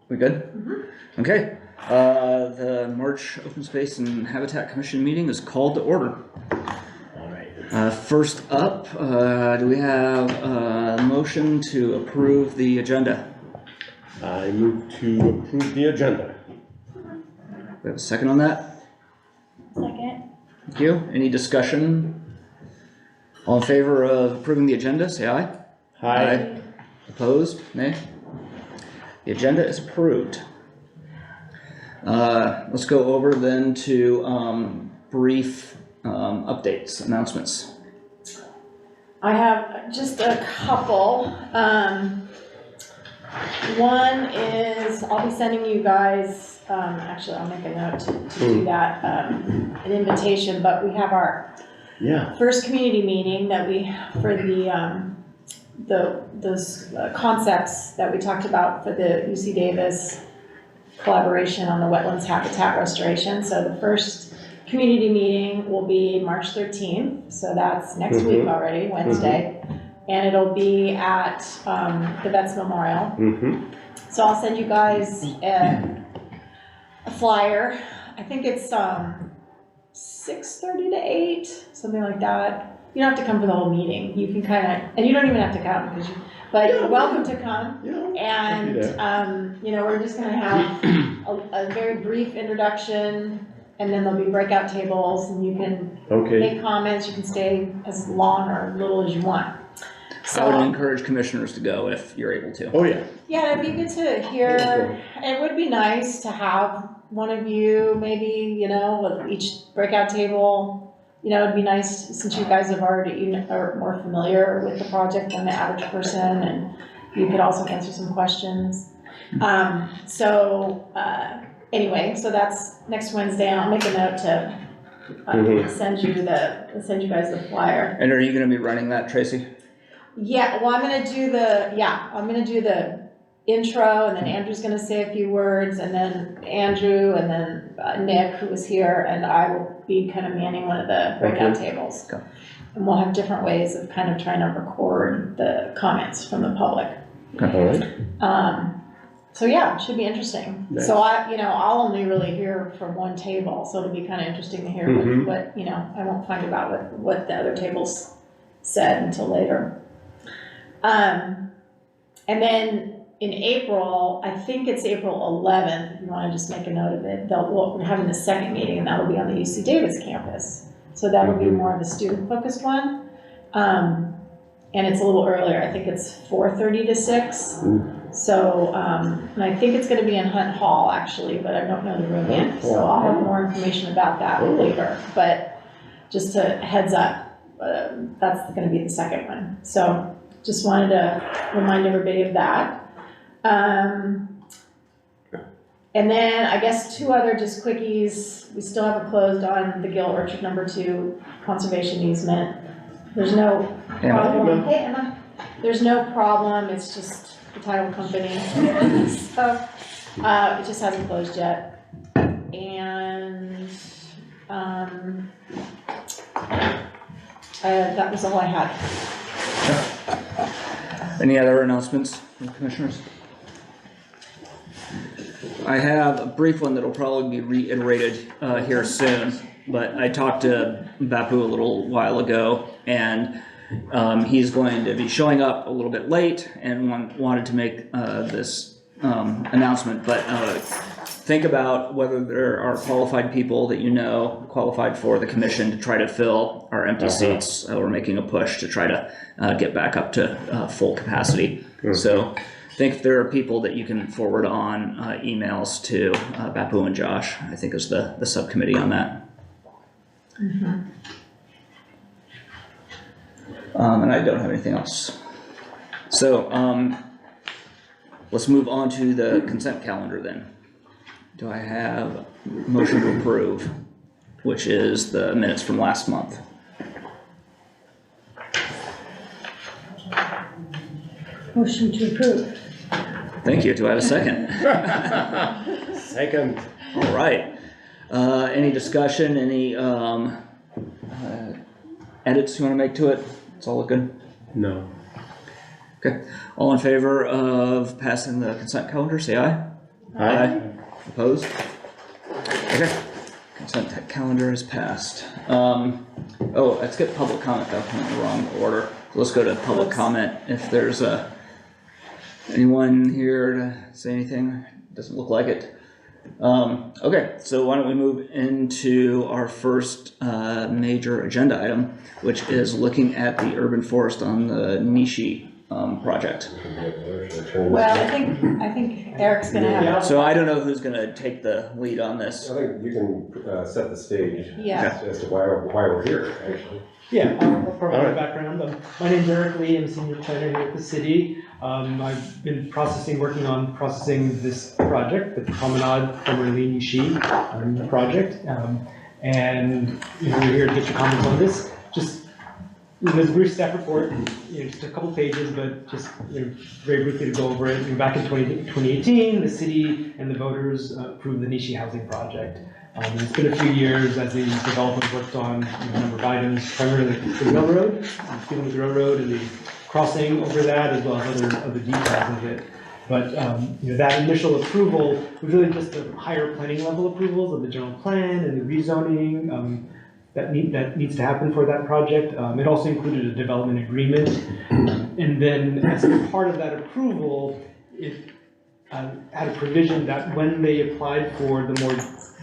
We good? Mm-hmm. Okay. The March Open Space and Habitat Commission meeting is called to order. All right. First up, do we have a motion to approve the agenda? I move to approve the agenda. We have a second on that? Second. Thank you. Any discussion? All in favor of approving the agenda, say aye. Aye. Opposed? Nay? The agenda is approved. Let's go over then to brief updates, announcements. I have just a couple. One is I'll be sending you guys, actually I'll make a note to do that, an invitation, but we have our first community meeting that for those concepts that we talked about for the UC Davis collaboration on the wetlands habitat restoration. So the first community meeting will be March 13th. So that's next week already, Wednesday. And it'll be at the Vets Memorial. So I'll send you guys a flyer. I think it's 6:30 to 8, something like that. You don't have to come for the whole meeting. You can kind of, and you don't even have to come but you're welcome to come. And we're just going to have a very brief introduction, and then there'll be breakout tables, and you can make comments. You can stay as long or little as you want. So, I would encourage commissioners to go if you're able to. Oh yeah. Yeah, it'd be good to hear. It would be nice to have one of you, maybe, with each breakout table. It'd be nice since you guys have already are more familiar with the project than the average person, and you could also answer some questions. Anyway, so that's next Wednesday, and I'll make a note to send you guys the flyer. And are you going to be running that, Tracy? Yeah, well, I'm gonna do the intro, and then Andrew's gonna say a few words, and then Andrew, and then Nick, who was here, and I will be kind of manning one of the breakout tables. Okay. And we'll have different ways of kind of trying to record the comments from the public. Okay. All right. So yeah, it should be interesting. Nice. So I'll only really hear from one table, so it'll be kind of interesting to hear what I won't find out what the other tables said until later. And then in April, I think it's April 11th, if you want to just make a note of it, we're having the second meeting, and that'll be on the UC Davis campus. So that will be more of a student-focused one. And it's a little earlier. I think it's 4:30 to 6. So, and I think it's going to be in Hunt Hall, actually, but I don't know the room yet. So I'll have more information about that later. But just a heads up, that's going to be the second one. So just wanted to remind everybody of that. And then I guess two other just quickies. We still haven't closed on the Gill Orchard No. 2 conservation easement. There's no problem. Hey, Emma. There's no problem. It's just the title company. So it just hasn't closed yet. And that was all I had. Any other announcements from commissioners? I have a brief one that'll probably be reiterated here soon, but I talked to Bapu a little while ago, and he's going to be showing up a little bit late and wanted to make this announcement, but think about whether there are qualified people that qualified for the commission to try to fill our empty seats. We're making a push to try to get back up to full capacity. So think if there are people that you can forward on emails to Bapu and Josh, I think is the subcommittee on that. And I don't have anything else. So let's move on to the consent calendar then. Do I have a motion to approve, which is the minutes from last month? Motion to approve. Thank you. Do I have a second? Second. All right. Any discussion? Any edits you want to make to it? It's all looking? No. Okay. All in favor of passing the consent calendar, say aye. Aye. Opposed? Okay, consent calendar is passed. Oh, let's get public comment, that went in the wrong order. Let's go to public comment, if there's anyone here to say anything, doesn't look like it. Okay, so why don't we move into our first major agenda item, which is looking at the urban forest on the Nishi project. Well, I think Eric's gonna have. So I don't know who's gonna take the lead on this. I think you can set the stage Yeah. as to why we're here, actually. Yeah, I'll provide Alright. a background. My name's Eric Lee, I'm a senior planner here at the city. I've been working on processing this project, the Promenade, formerly Nishi project. And we're here to get your comments on this. Just, there's a brief staff report, just a couple pages, but just very briefly to go over it. Back in 2018, the city and the voters approved the Nishi housing project. It's been a few years as the developers worked on a number of items, primarily the railroad, dealing with the railroad and the crossing over that, as well as other details of it. But that initial approval was really just the higher planning level approvals of the general plan and the rezoning that needs to happen for that project. It also included a development agreement, and then as part of that approval, it had a provision that when they applied for the more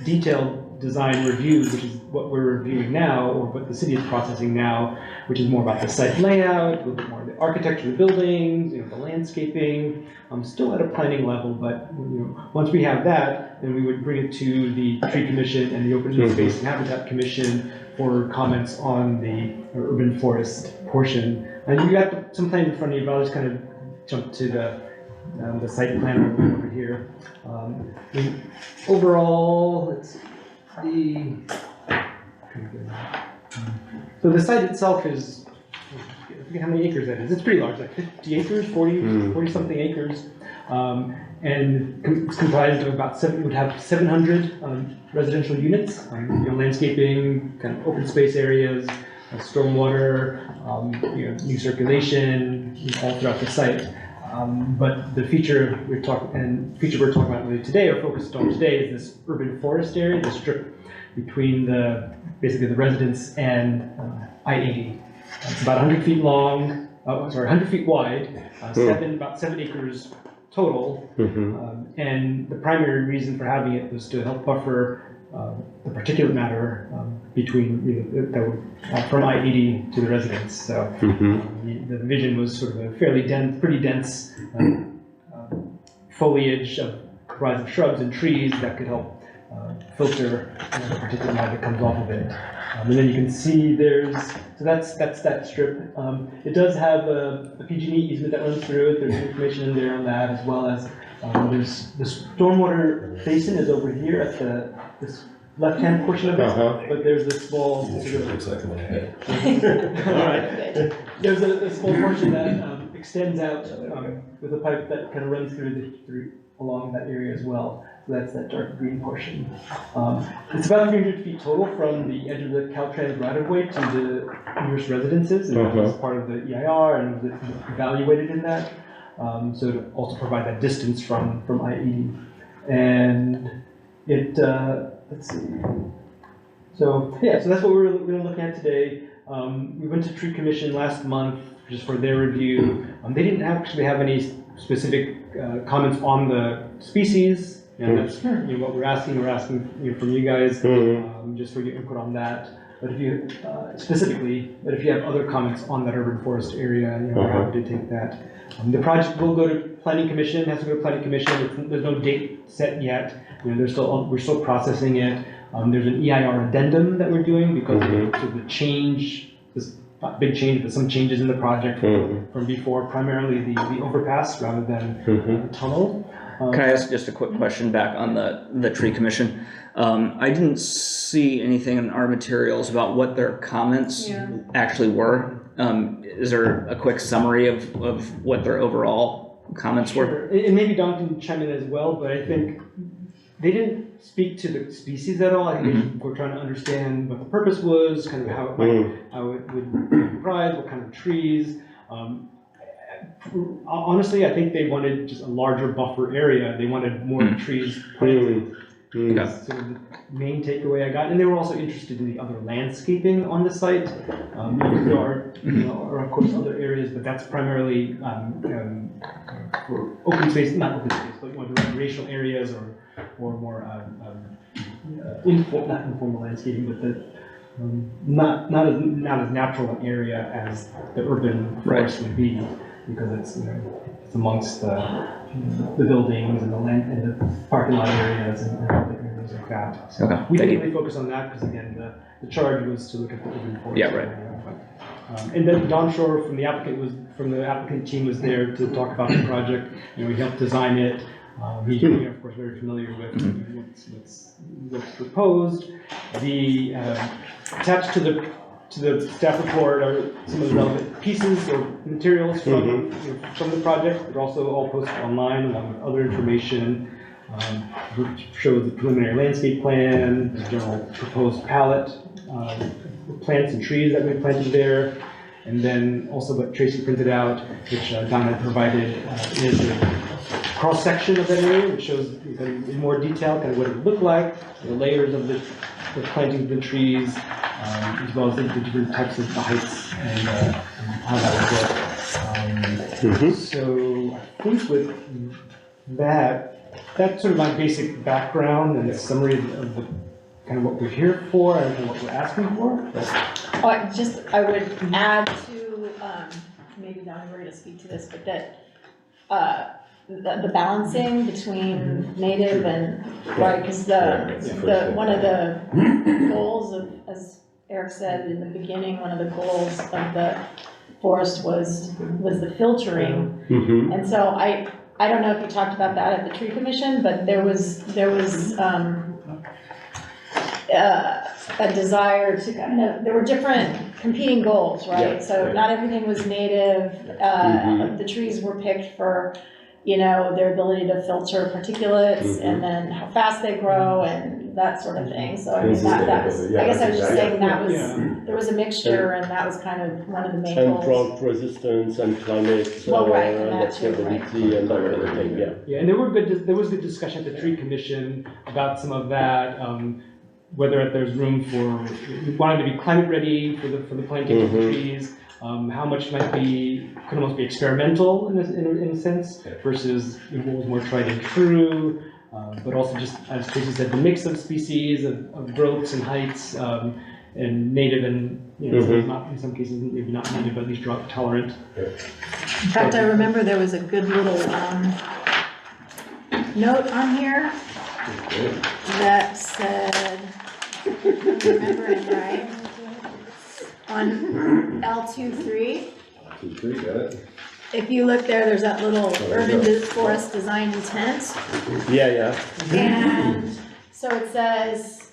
detailed design review, which is what we're reviewing now, or what the city is processing now, which is more about the site layout, a little bit more of the architecture of the buildings, the landscaping, still at a planning level, but once we have that, then we would bring it to the tree commission and the open space and habitat commission for comments on the urban forest portion. And you got some plans in front of you, but I'll just kind of jump to the site plan over here. Overall, let's see. So the site itself is, I forget how many acres that is. It's pretty large, like 50 acres, 40 something acres. And it's comprised of about would have 700 residential units, landscaping, kind of open space areas, stormwater, new circulation, all throughout the site. But the feature we're talking about really today, or focused on today, is this urban forest area, the strip between basically the residence and I-80. It's about 100 feet long, 100 feet wide, about 7 acres total. And the primary reason for having it was to help buffer the particulate matter between from I-80 to the residence. So the vision was sort of a fairly pretty dense foliage comprised of shrubs and trees that could help filter the particulate matter that comes off of it. And then you can see that's that strip. It does have a PG&E easement that runs through it. There's information in there on that, as well as there's the stormwater basin is over here at this left-hand portion of it, but there's this small Looks like my head. There's a small portion that extends out with a pipe that kind of runs through along that area as well. So that's that dark green portion. It's about 300 feet total from the edge of the Caltrans right-of-way to the nearest residences, and that was part of the EIR and was evaluated in that. So to also provide that distance from I-80. And it, let's see. So yeah, so that's what we're going to look at today. We went to Tree Commission last month just for their review. They didn't actually have any specific comments on the species. And that's what we're asking. We're asking from you guys just for your input on that. But if you but if you have other comments on that urban forest area, we're happy to take that. The project will go to Planning Commission. Has to go to Planning Commission. There's no date set yet. We're still processing it. There's an EIR addendum that we're doing because of the change. This not big change, but some changes in the project from before, primarily the overpass rather than the tunnel. Can I ask just a quick question back on the tree commission? I didn't see anything in our materials about what their comments actually were. Is there a quick summary of what their overall comments were? And maybe Don can chime in as well, but I think they didn't speak to the species at all. I think they were trying to understand what the purpose was, kind of how it would be comprised, what kind of trees. honestly, I think they wanted just a larger buffer area. They wanted more trees planted. That's sort of the main takeaway I got. And they were also interested in the other landscaping on the site. There are of course other areas, but that's primarily for open space, not open space, but more the recreational areas or more not informal landscaping, but the not as natural an area as the urban forest would be, because it's it's amongst the buildings and the land and the parking lot areas and other areas like that. So Okay, we thank didn't you. really focus on that because again the charge was to look at the urban forest Yeah, right. area. But, and then Don Shore from the applicant team was there to talk about the project. He helped design it. He's of course very familiar with what's proposed. The attached to the staff report are some of the relevant pieces or materials from the project. They're also all posted online along with other information. Which shows the preliminary landscape plan, the general proposed palette, plants and trees that we planted there, and then also what Tracy printed out, which Don had provided, is a cross-section of that area, which shows in more detail kind of what it would look like, the layers of the planting of the trees, as well as the different types of the heights and how that would look. So I think with that's sort of my basic background and a summary of the kind of what we're here for and what we're asking for. I would add to, maybe Don, we're gonna speak to this, but that, the balancing between native and, right, because one of the goals of, as Eric said in the beginning, one of the goals of the forest was the filtering. And so I don't know if you talked about that at the tree commission, but there was a desire to kind of, there were different competing goals, right? So not everything was native. The trees were picked for, their ability to filter particulates and then how fast they grow and that sort of thing. So I mean, that was, I guess I was just saying that was, there was a mixture and that was kind of one of the main And goals. drought resistance and climate Right, and that too, adaptability and that kind of thing, Yeah, and there was good discussion at the tree commission about some of that, whether there's room for, we wanted to be climate ready for the planting of the trees, how much could almost be experimental in a sense, versus what was more tried and true, but also just, as Tracy said, the mix of species, of growths and heights, and native and, so it's not, in some cases, maybe not native, but at least drought tolerant. In fact, I remember there was a good little note on here that said, if I'm remembering right, on L23, if you look there's that little urban forest design intent. Yeah. And so it says,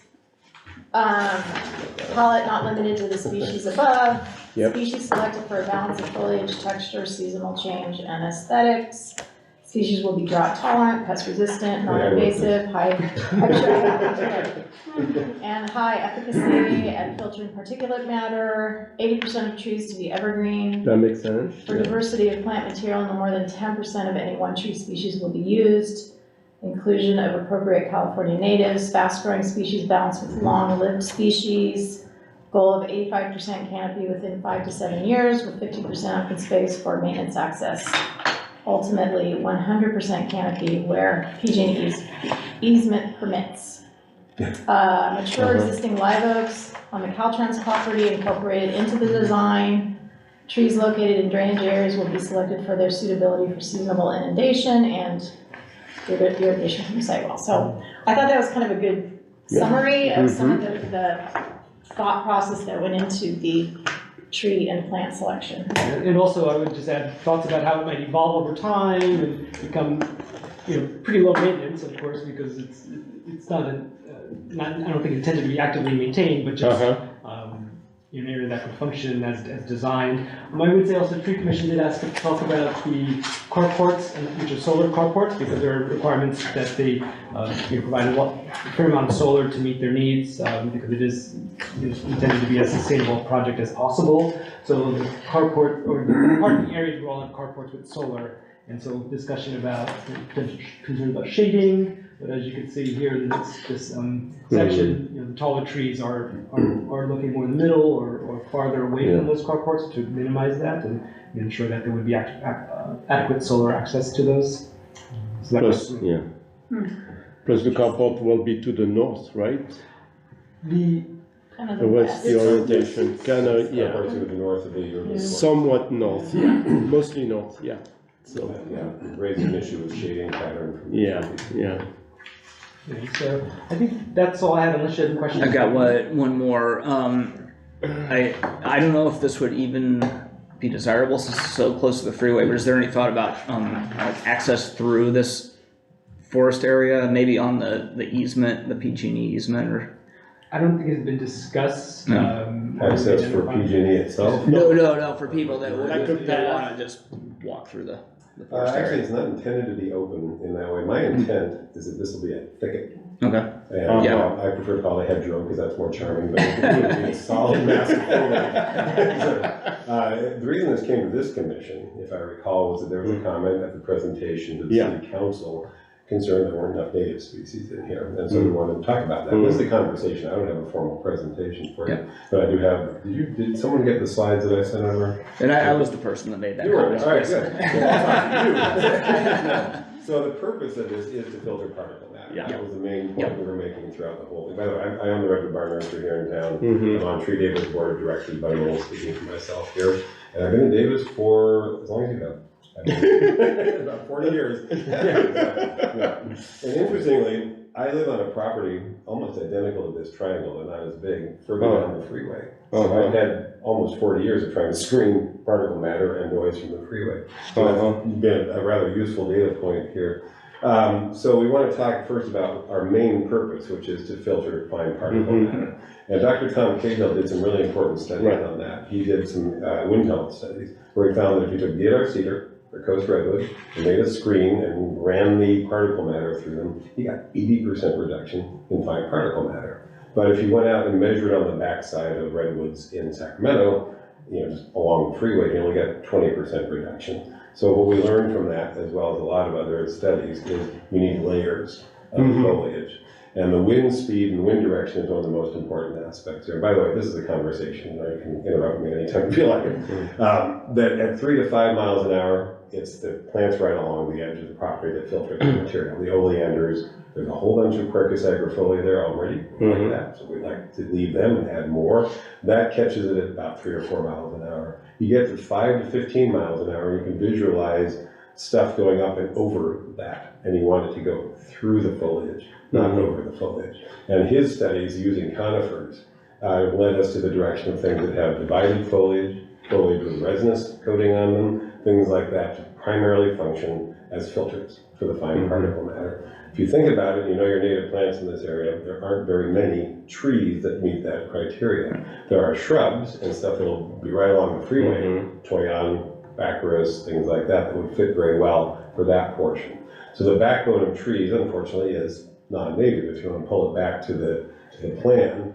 palette not limited to the species above, species selected for a balance of foliage, texture, seasonal change, and aesthetics. Species will be drought tolerant, pest resistant, non-invasive, high, I'm sure I got it, and high efficacy at filtering particulate matter, 80% of trees to be evergreen. That makes sense. For diversity of plant material, no more than 10% of any one tree species will be used. Inclusion of appropriate California natives, fast-growing species balanced with long-lived species. Goal of 85% canopy within 5 to 7 years with 50% open space for maintenance access. Ultimately, 100% canopy where PG&E easement permits. Mature existing live oaks on the Caltrans property incorporated into the design. Trees located in drainage areas will be selected for their suitability for seasonable inundation and irrigation from sidewall. So I thought that was kind of a good summary of some of the thought process that went into the tree and plant selection. And also I would just add thoughts about how it might evolve over time and become, pretty low maintenance, of course, because it's not I don't think intended to be actively maintained, but just an area that could function as designed. I would say also Tree Commission did ask to talk about the carports, which are solar carports, because there are requirements that they provide a fair amount of solar to meet their needs, because it is intended to be as sustainable a project as possible. So the carport, or the parking areas will all have carports with solar, and so discussion about concerns about shading. But as you can see here in this section, the taller trees are looking more in the middle or farther away from those carports to minimize that and ensure that there would be adequate solar access to those. So Plus, plus the carport will be to the north, right? The Kind of The what's the orientation? Kind of, Parts of the north of the urban. somewhat north, mostly north, So, Yeah, raising an issue with shading pattern. from the yeah. trees. so I think that's all I have unless you have questions. I got one more. I don't know if this would even be desirable since it's so close to the freeway, but is there any thought about like access through this forest area, maybe on the easement, the PG&E easement, or? I don't think it's been discussed. No. Access for PG&E itself? No, for people that Like a would path. wanna just walk through the forest Actually, area. it's not intended to be open in that way. My intent is that this will be a thicket. Okay, And Yeah. I prefer to call it a hedgerow because that's more charming, but it would be a solid, massive foliage. The reason this came to this commission, if I recall, was that there was a comment at the presentation to the city council concerned there weren't enough native species in here, and so we wanted to talk about that. This is the conversation. I don't have a formal presentation for you, but I do have. Did someone get the slides that I sent over? and I was the person that made that You were, comment. all right, good. Well, so the purpose of this is to filter particle matter. Yeah. That was the main point we were making throughout the whole thing. By the way, I own the Redwood Barn Nursery here in town. I'm on Tree Davis board of directors, but I'm only speaking for myself here. And I've been in Davis for as long as you have. About 40 years. Yeah. And interestingly, I live on a property almost identical to this triangle, and not as big, further down the freeway. So I've had almost 40 years of trying to screen particle matter and noise from the freeway. So that's been a rather useful data point here. So we want to talk first about our main purpose, which is to filter fine particle matter. And Dr. Tom Cahill did some really important studies on that. He did some wind tunnel studies where he found that if you took Deodar cedar or Coast Redwood and made a screen and ran the particle matter through them, he got 80% reduction in fine particle matter. But if you went out and measured on the backside of redwoods in Sacramento, just along the freeway, you only got 20% reduction. So what we learned from that, as well as a lot of other studies, is you need layers of foliage. And the wind speed and wind direction is one of the most important aspects here. By the way, this is a conversation, you can interrupt me anytime you feel like it. That at 3 to 5 miles an hour, it's the plants right along the edge of the property that filter the material. The oleanders, there's a whole bunch of Quercus agrifolia there already, like that. So we like to leave them and add more. That catches it at about 3 or 4 miles an hour. You get to 5 to 15 miles an hour, you can visualize stuff going up and over that. And he wanted to go through the foliage, not over the foliage. And his studies using conifers led us to the direction of things that have divided foliage, foliage with resinous coating on them, things like that, to primarily function as filters for the fine particle matter. If you think about it, you know your native plants in this area, there aren't very many trees that meet that criteria. There are shrubs and stuff that'll be right along the freeway, toyon, baccharis, things like that would fit very well for that portion. So the backbone of trees, unfortunately, is non-native. If you want to pull it back to the plan,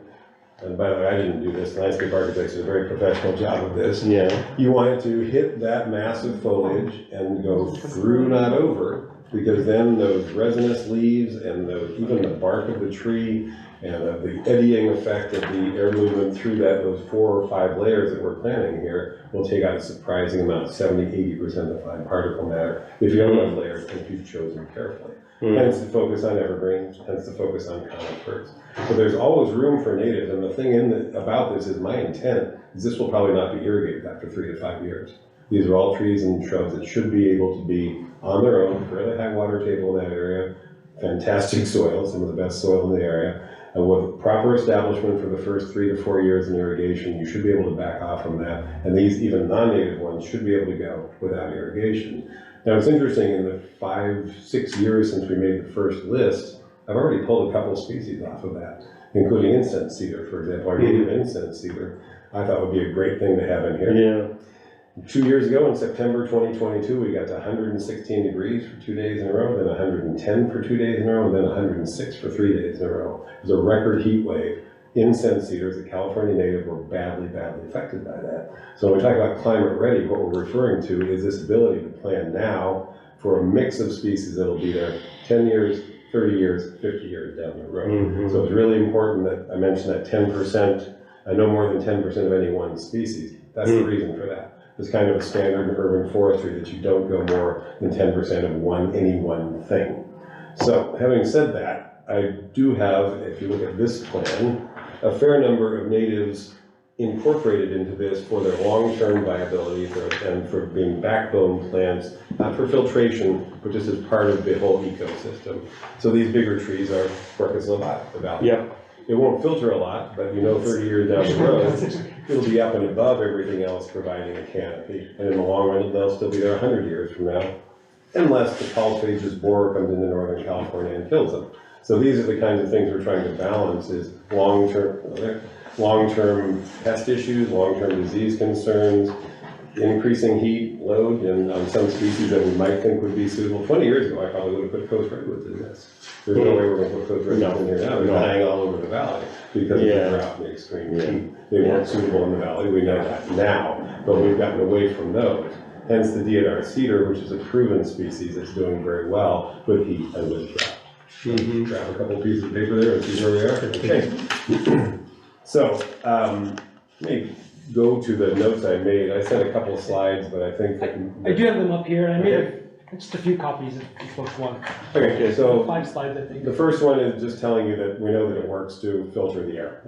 and by the way, I didn't do this, landscape architects do a very professional job of this. You want it to hit that massive foliage and go through, not over, because then those resinous leaves and even the bark of the tree and the eddying effect of the air movement through those 4 or 5 layers that we're planning here will take out a surprising amount, 70–80% of fine particle matter, if you have enough layers and if you've chosen carefully. Hence the focus on evergreens, hence the focus on conifers. So there's always room for natives, and the thing about this is my intent is this will probably not be irrigated after 3 to 5 years. These are all trees and shrubs that should be able to be on their own, fairly high water table in that area, fantastic soil, some of the best soil in the area. And with proper establishment for the first 3 to 4 years in irrigation, you should be able to back off from that. And these, even non-native ones, should be able to go without irrigation. Now it's interesting, in the 5–6 years since we made the first list, I've already pulled a couple species off of that, including incense cedar, for example, our native incense cedar. I thought would be a great thing to have in here. Yeah. 2 years ago, in September 2022, we got to 116 degrees for 2 days in a row, then 110 for 2 days in a row, and then 106 for 3 days in a row. It was a record heat wave. Incense cedars, the California native, were badly, badly affected by that. So when we talk about climate ready, what we're referring to is this ability to plan now for a mix of species that'll be there 10 years, 30 years, 50 years down the road. Mhm. So it's really important that I mentioned that 10%, no more than 10% of any one species. That's the reason for that. It's kind of a standard in urban forestry that you don't go more than 10% of any one thing. So having said that, I do have, if you look at this plan, a fair number of natives incorporated into this for their long-term viability and for being backbone plants, not for filtration, but just as part of the whole ecosystem. So these bigger trees are Quercus lobata, the valley. Yep. It won't filter a lot, but 30 years down the road, it'll be up and above everything else, providing a canopy. And in the long run, they'll still be there 100 years from now, unless the tall phages borer comes into Northern California and kills them. So these are the kinds of things we're trying to balance: is long-term pest issues, long-term disease concerns, increasing heat load, and on some species that we might think would be suitable. 20 years ago, I probably would have put coast redwoods in this. There's no way we're going to put coast redwoods in here now. They're hanging all over the valley because of the drought and the extreme heat. They weren't suitable in the valley. We know that now, but we've gotten away from those. Hence the deodar cedar, which is a proven species that's doing very well with heat and with drought. Grab a couple pieces of paper there and see where we are. Okay. So, let me go to the notes I made. I sent a couple of slides, but I think that... I do have them up here, and I made just a few copies if folks want. Okay, so 5 slides, I think. the first one is just telling you that we know that it works to filter the air.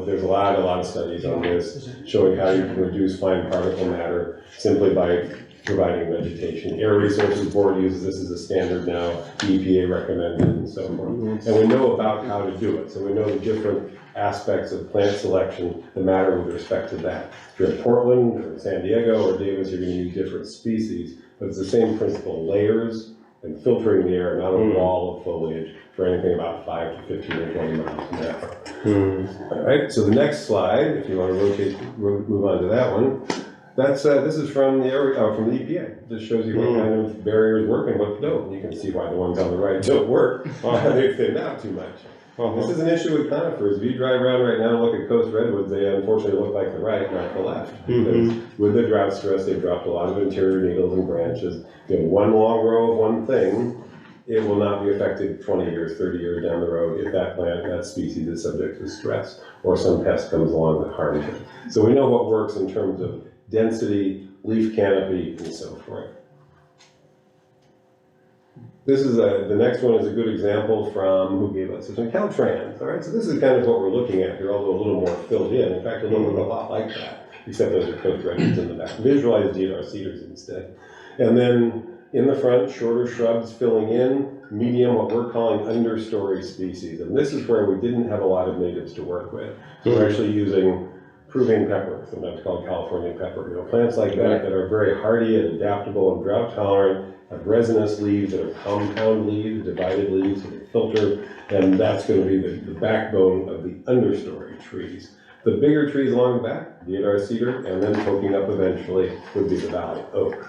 There's a lot of studies on this showing how you can reduce fine particle matter simply by providing vegetation. Air Resources Board uses this as a standard now, the EPA recommended, and so forth. And we know about how to do it, so we know the different aspects of plant selection that matter with respect to that. If you're in Portland or San Diego or Davis, you're going to use different species, but it's the same principle: layers and filtering the air, not a wall of foliage for anything about 5 to 15 or 20 miles an hour. All right, so the next slide, if you want to move on to that one. This is from the EPA. This shows you what kind of barriers work and what don't. You can see why the ones on the right don't work. They thin out too much. This is an issue with conifers. If you drive around right now and look at coast redwoods, they unfortunately look like the right, not the left. Because with the drought stress, they've dropped a lot of interior needles and branches. You have one long row of one thing, it will not be affected 20 years, 30 years down the road if that plant, that species is subject to stress or some pest comes along that harms it. So we know what works in terms of density, leaf canopy, and so forth. This is the next one is a good example from, who gave us this one? Caltrans. All right, so this is kind of what we're looking at here, although a little more filled in. In fact, it'll look a lot like that, except those are coast redwoods in the back. Visualize deodar cedars instead. And then in the front, shorter shrubs filling in, medium, what we're calling understory species. And this is where we didn't have a lot of natives to work with. So we're actually using proving pepper, sometimes called California pepper. Plants like that are very hardy and adaptable and drought tolerant, have resinous leaves that are compound leaves, divided leaves, so they filter, and that's going to be the backbone of the understory trees. The bigger trees along the back, deodar cedar, and then poking up eventually would be the valley oak.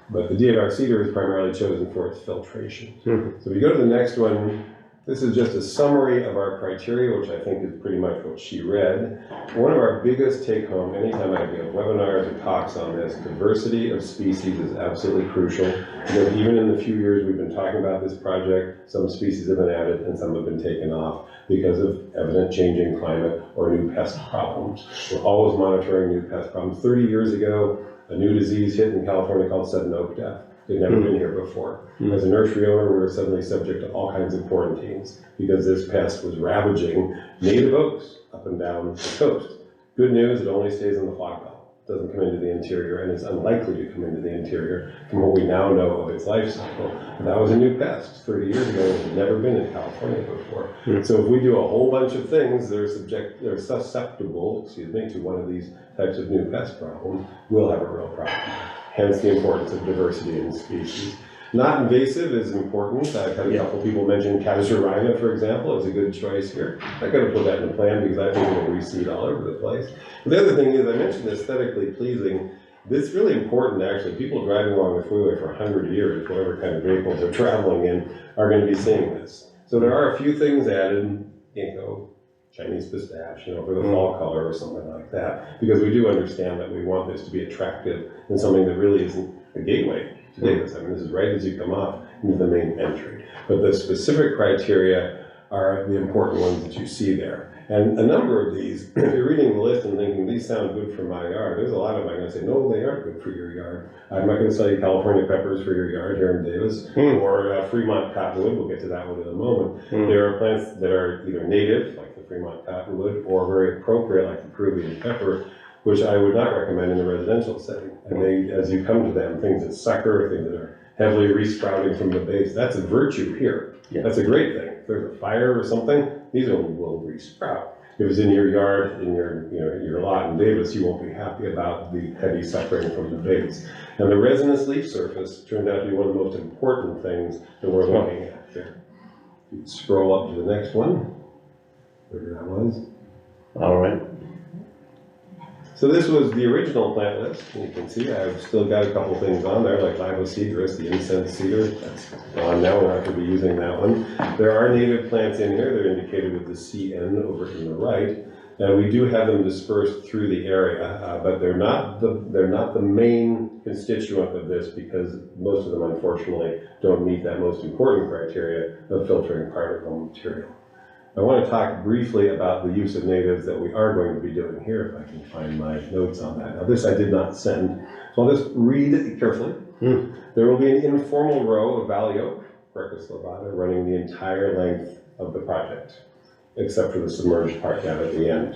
But the deodar cedar is primarily chosen for its filtration. So if you go to the next one, this is just a summary of our criteria, which I think is pretty much what she read. One of our biggest take-home, anytime I give webinars or talks on this, diversity of species is absolutely crucial. Because even in the few years we've been talking about this project, some species have been added and some have been taken off because of evident changing climate or new pest problems. We're always monitoring new pest problems. 30 years ago, a new disease hit in California called sudden oak death. They'd never been here before. As a nursery owner, we were suddenly subject to all kinds of quarantines because this pest was ravaging native oaks up and down the coast. Good news, it only stays in the fog belt. It doesn't come into the interior, and it's unlikely to come into the interior from what we now know of its life cycle. And that was a new pest 30 years ago. It had never been in California before. So if we do a whole bunch of things that are susceptible, to one of these types of new pest problems, we'll have a real problem. Hence the importance of diversity in species. Not invasive is important. I've had a Yeah. couple people mention casuarina, for example, is a good choice here. I gotta put that in the plan because I think it'll reseed all over the place. But the other thing is, I mentioned aesthetically pleasing. This is really important, actually. People driving along the freeway for 100 years, whatever kind of vehicles they're traveling in, are gonna be seeing this. So there are a few things added, Chinese pistache, for the fall color or something like that. Because we do understand that we want this to be attractive and something that really isn't a gateway to Davis. I mean, this is right as you come off into the main entry. But the specific criteria are the important ones that you see there. And a number of these, if you're reading the list and thinking, these sound good for my yard, there's a lot of them I'm gonna say, no, they aren't good for your yard. I'm not gonna sell you California peppers for your yard here in Davis, or Fremont cottonwood, we'll get to that one in a moment. There are plants that are either native, like the Fremont cottonwood, or very appropriate, like the Peruvian pepper, which I would not recommend in a residential setting. And they, as you come to them, things that sucker, things that are heavily resprouting from the base, that's a virtue here. Yeah. That's a great thing. If there's a fire or something, these will resprout. If it's in your yard, in your lot in Davis, you won't be happy about the heavy suffering from the base. And the resinous leaf surface turned out to be one of the most important things that we're looking at here. You can scroll up to the next one, whatever that was. All right. So this was the original plant list, and you can see I've still got a couple things on there, like Libocedrus, the incense cedar. That's gone now, we're not going to be using that one. There are native plants in here, they're indicated with the CN over to the right. And we do have them dispersed through the area, but they're not the main constituent of this because most of them, unfortunately, don't meet that most important criteria of filtering particle material. I want to talk briefly about the use of natives that we are going to be doing here, if I can find my notes on that. Now, this I did not send, so I'll just read it carefully. There will be an informal row of valley oak, Quercus lobata, running the entire length of the project, except for the submerged part down at the end.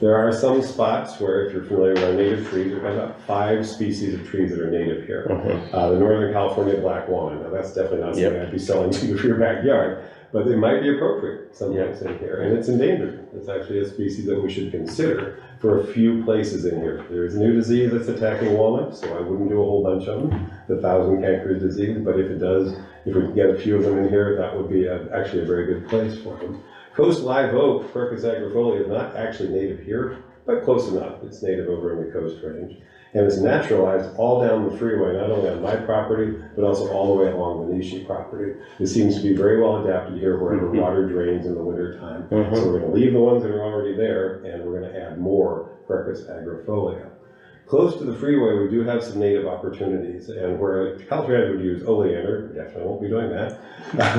There are some spots where, if you're familiar with our native trees, we've got about 5 species of trees that are native here. The Northern California black walnut, now that's definitely not something I'd be selling to you for your backyard. But it might be appropriate someplace in here, and it's endangered. It's actually a species that we should consider for a few places in here. There is a new disease that's attacking walnuts, so I wouldn't do a whole bunch of them, the thousand cankerous disease, but if it does, if we can get a few of them in here, that would be actually a very good place for them. Coast live oak, Quercus agrifolia, is not actually native here, but close enough. It's native over in the Coast Range. And it's naturalized all down the freeway, not only on my property, but also all the way along the Nishi property. It seems to be very well adapted here wherever water drains in the winter time. So we're going to leave the ones that are already there, and we're going to add more Quercus agrifolia. Close to the freeway, we do have some native opportunities, and where Caltrans would use oleander, we definitely won't be doing that.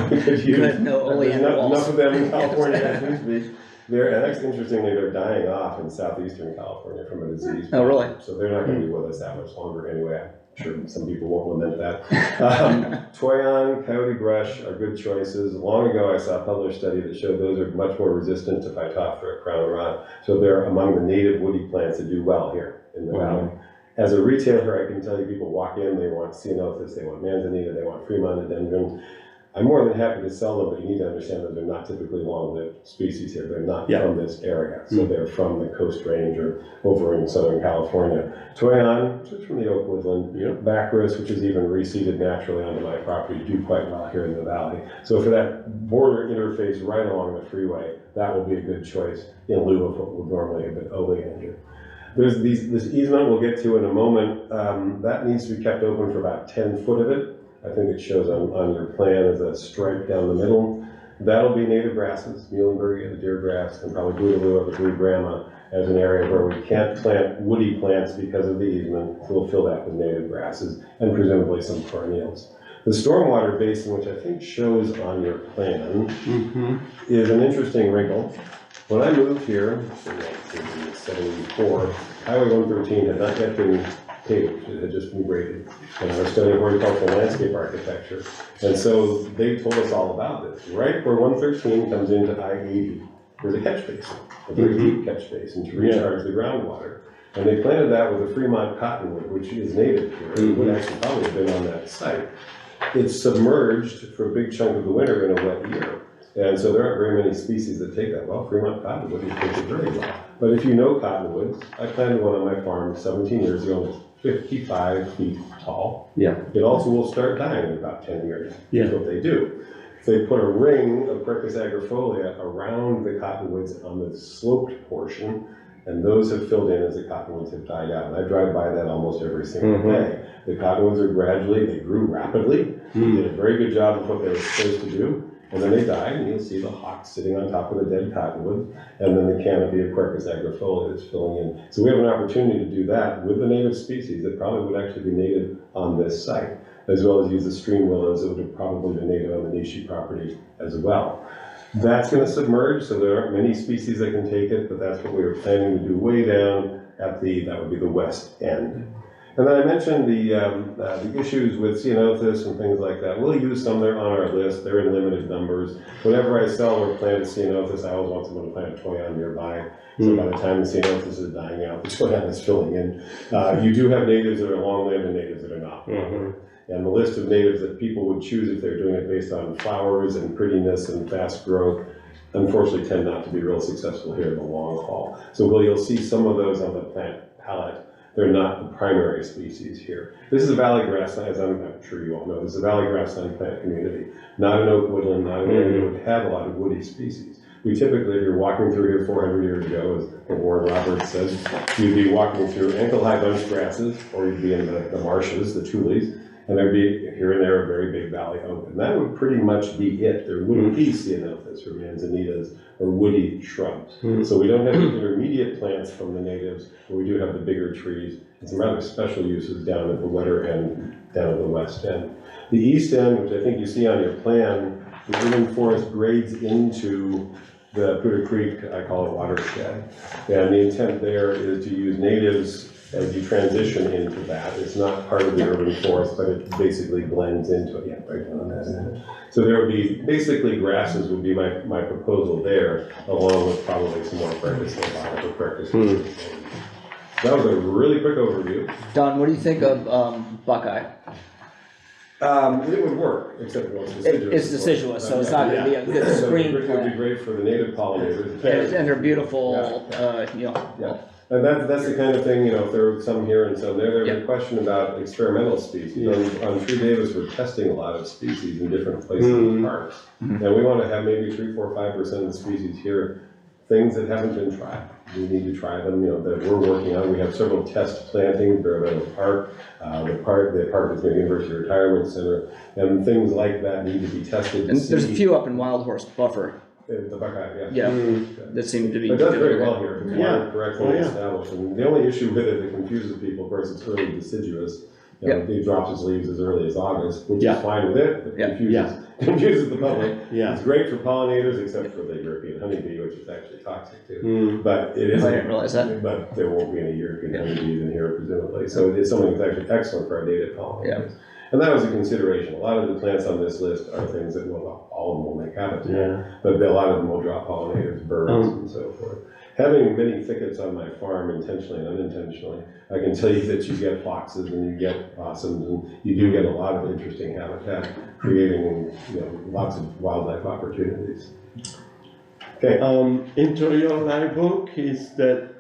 We could use, Good, no oleander walls. enough of them in California as we speak. Interestingly, they're dying off in southeastern California from a disease. Oh, really? So they're not going to be with us that much longer anyway. I'm sure some people won't lament that. Toyon, coyote brush are good choices. Long ago, I saw a published study that showed those are much more resistant to Phytophthora crown rot. So they're among the native woody plants that do well here in the valley. As a retailer, I can tell you people walk in, they want ceanothus, they want manzanita, they want Fremontodendron. I'm more than happy to sell them, but you need to understand that they're not typically long-lived species here. They're not from this area, so they're from the Coast Range or over in Southern California. Toyon, which is from the oak woodland, Baccharis, which is even reseeded naturally onto my property, do quite well here in the valley. So for that border interface right along the freeway, that will be a good choice in lieu of what would normally have been oleander. There's this easement we'll get to in a moment. That needs to be kept open for about 10 foot of it. I think it shows on your plan as a stripe down the middle. That'll be native grasses, Muhlenbergia, the deer grass, and probably Bouteloua, the blue grama, as an area where we can't plant woody plants because of the easement. So we'll fill that with native grasses and presumably some perennials. The stormwater basin, which I think shows on your plan, is an interesting wrinkle. When I moved here in 1974, Highway 113 had not yet been paved, it had just been graded. And I was studying horticultural landscape architecture. And so they told us all about this. Right where 113 comes into I-80, there's a catch basin, a very deep catch basin to recharge the groundwater. And they planted that with a Fremont cottonwood, which is native here. It would actually probably have been on that site. It's submerged for a big chunk of the winter in a wet year. And so there aren't very many species that take that well. Fremont cottonwood takes it very well. But if you know cottonwoods, I planted one on my farm 17 years ago, 55 feet tall. Yeah. It also will start dying in about 10 years. Yeah. That's what they do. They put a ring of Quercus agrifolia around the cottonwoods on the sloped portion, and those have filled in as the cottonwoods have died out. And I drive by that almost every single day. The cottonwoods are they grew rapidly, did a very good job of what they were supposed to do, and then they died, and you'll see the hawk sitting on top of the dead cottonwood, and then the canopy of Quercus agrifolia that's filling in. So we have an opportunity to do that with the native species that probably would actually be native on this site, as well as use the stream willows that would have probably been native on the Nishi property as well. That's going to submerge, so there aren't many species that can take it, but that's what we were planning to do way down at that would be the west end. And then I mentioned the issues with ceanothus and things like that. We'll use some, they're on our list, they're in limited numbers. Whenever I sell or plant a ceanothus, I always want someone to plant a toyon nearby. So by the time the ceanothus is dying out, the toyon is filling in. You do have natives that are longland and natives that are not. And the list of natives that people would choose if they're doing it based on flowers and prettiness and fast growth, unfortunately tend not to be real successful here in the long haul. So you'll see some of those on the plant palette. They're not the primary species here. This is a valley grassland, as I'm sure you all know, this is a valley grassland plant community, not an oak woodland, not an area that would have a lot of woody species. We typically, if you're walking through here 400 years ago, as Warren Roberts said, you'd be walking through ankle-high bunch grasses, or you'd be in the marshes, the tules, and there'd be here and there a very big valley oak, and that would pretty much be it. There wouldn't be ceanothus or manzanitas or woody shrubs. So we don't have the intermediate plants from the natives, but we do have the bigger trees and some rather special uses down at the wetter end, down at the west end. The east end, which I think you see on your plan, the urban forest grades into the Poudre Creek, I call it watershed. And the intent there is to use natives as you transition into that. It's not part of the urban forest, but it basically blends into it. Yeah, right on that end. So there would be, basically grasses would be my proposal there, along with probably some more Quercus lobata or Quercus. That was a really quick overview. Don, what do you think of Buckeye? It would work, except it's deciduous. It's deciduous, so it's not gonna be a good So screen It would be plant. great for the native pollinators. And they're beautiful, you know. Yeah. And that's the kind of thing, if there were some here and some there, there's a question about experimental species. On Tree Davis, we're testing a lot of species in different places in parks. And we want to have maybe 3, 4, 5% of the species here, things that haven't been tried. We need to try them, that we're working on. We have several test plantings, Barabella Park, the park is the University Retirement Center, and things like that need to be tested. And there's a few up in Wild Horse Buffer, The Buckeye, yeah. that seem to be. It does very doing well it. here, if it's watered correctly established. And the only issue with it that confuses people, of course, it's early deciduous. It drops its leaves as early as August, which is fine with it, but confuses the public. It's great for pollinators, except for the European honeybee, which is actually toxic too. But it is. I didn't realize that. But there won't be any European honeybees in here presumably, so it's something that's actually excellent for our native pollinators. And that was a consideration. A lot of the plants on this list are things that, well, all of them will make habitat, but a lot of them will drop pollinators, birds, and so forth. Having many thickets on my farm, intentionally and unintentionally, I can tell you that you get foxes and you get possums, and you do get a lot of interesting habitat, creating lots of wildlife opportunities. Okay. Into your live book is that,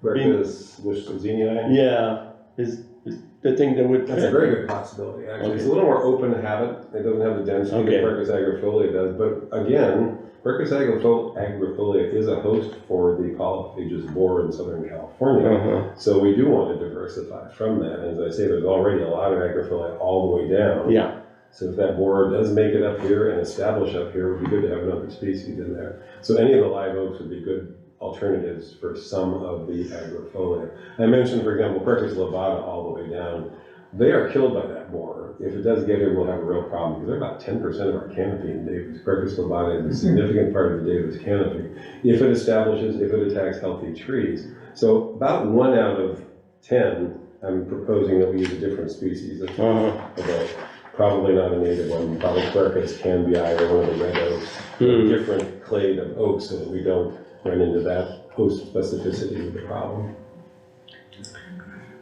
Quercus wisconsinii. is the thing that would. That's a very good possibility, actually. It's a little more open habit. It doesn't have the density that Quercus agrifolia does, but again, Quercus agrifolia is a host for the polyphagus boar in Southern California. So we do want to diversify from that. As I say, there's already a lot of agrifolia all the way down. So if that boar does make it up here and establish up here, it would be good to have another species in there. So any of the live oaks would be good alternatives for some of the agrifolia. I mentioned, for example, Quercus lobata all the way down. They are killed by that boar. If it does get here, we'll have a real problem, because they're about 10% of our canopy in Davis. Quercus lobata is a significant part of the Davis canopy. If it establishes, if it attacks healthy trees. So about 1 out of 10, I'm proposing that we use a different species of oak. Probably not a native one, probably Quercus cambyi or one of the red oaks, a different clade of oaks, so that we don't run into that host specificity with the problem.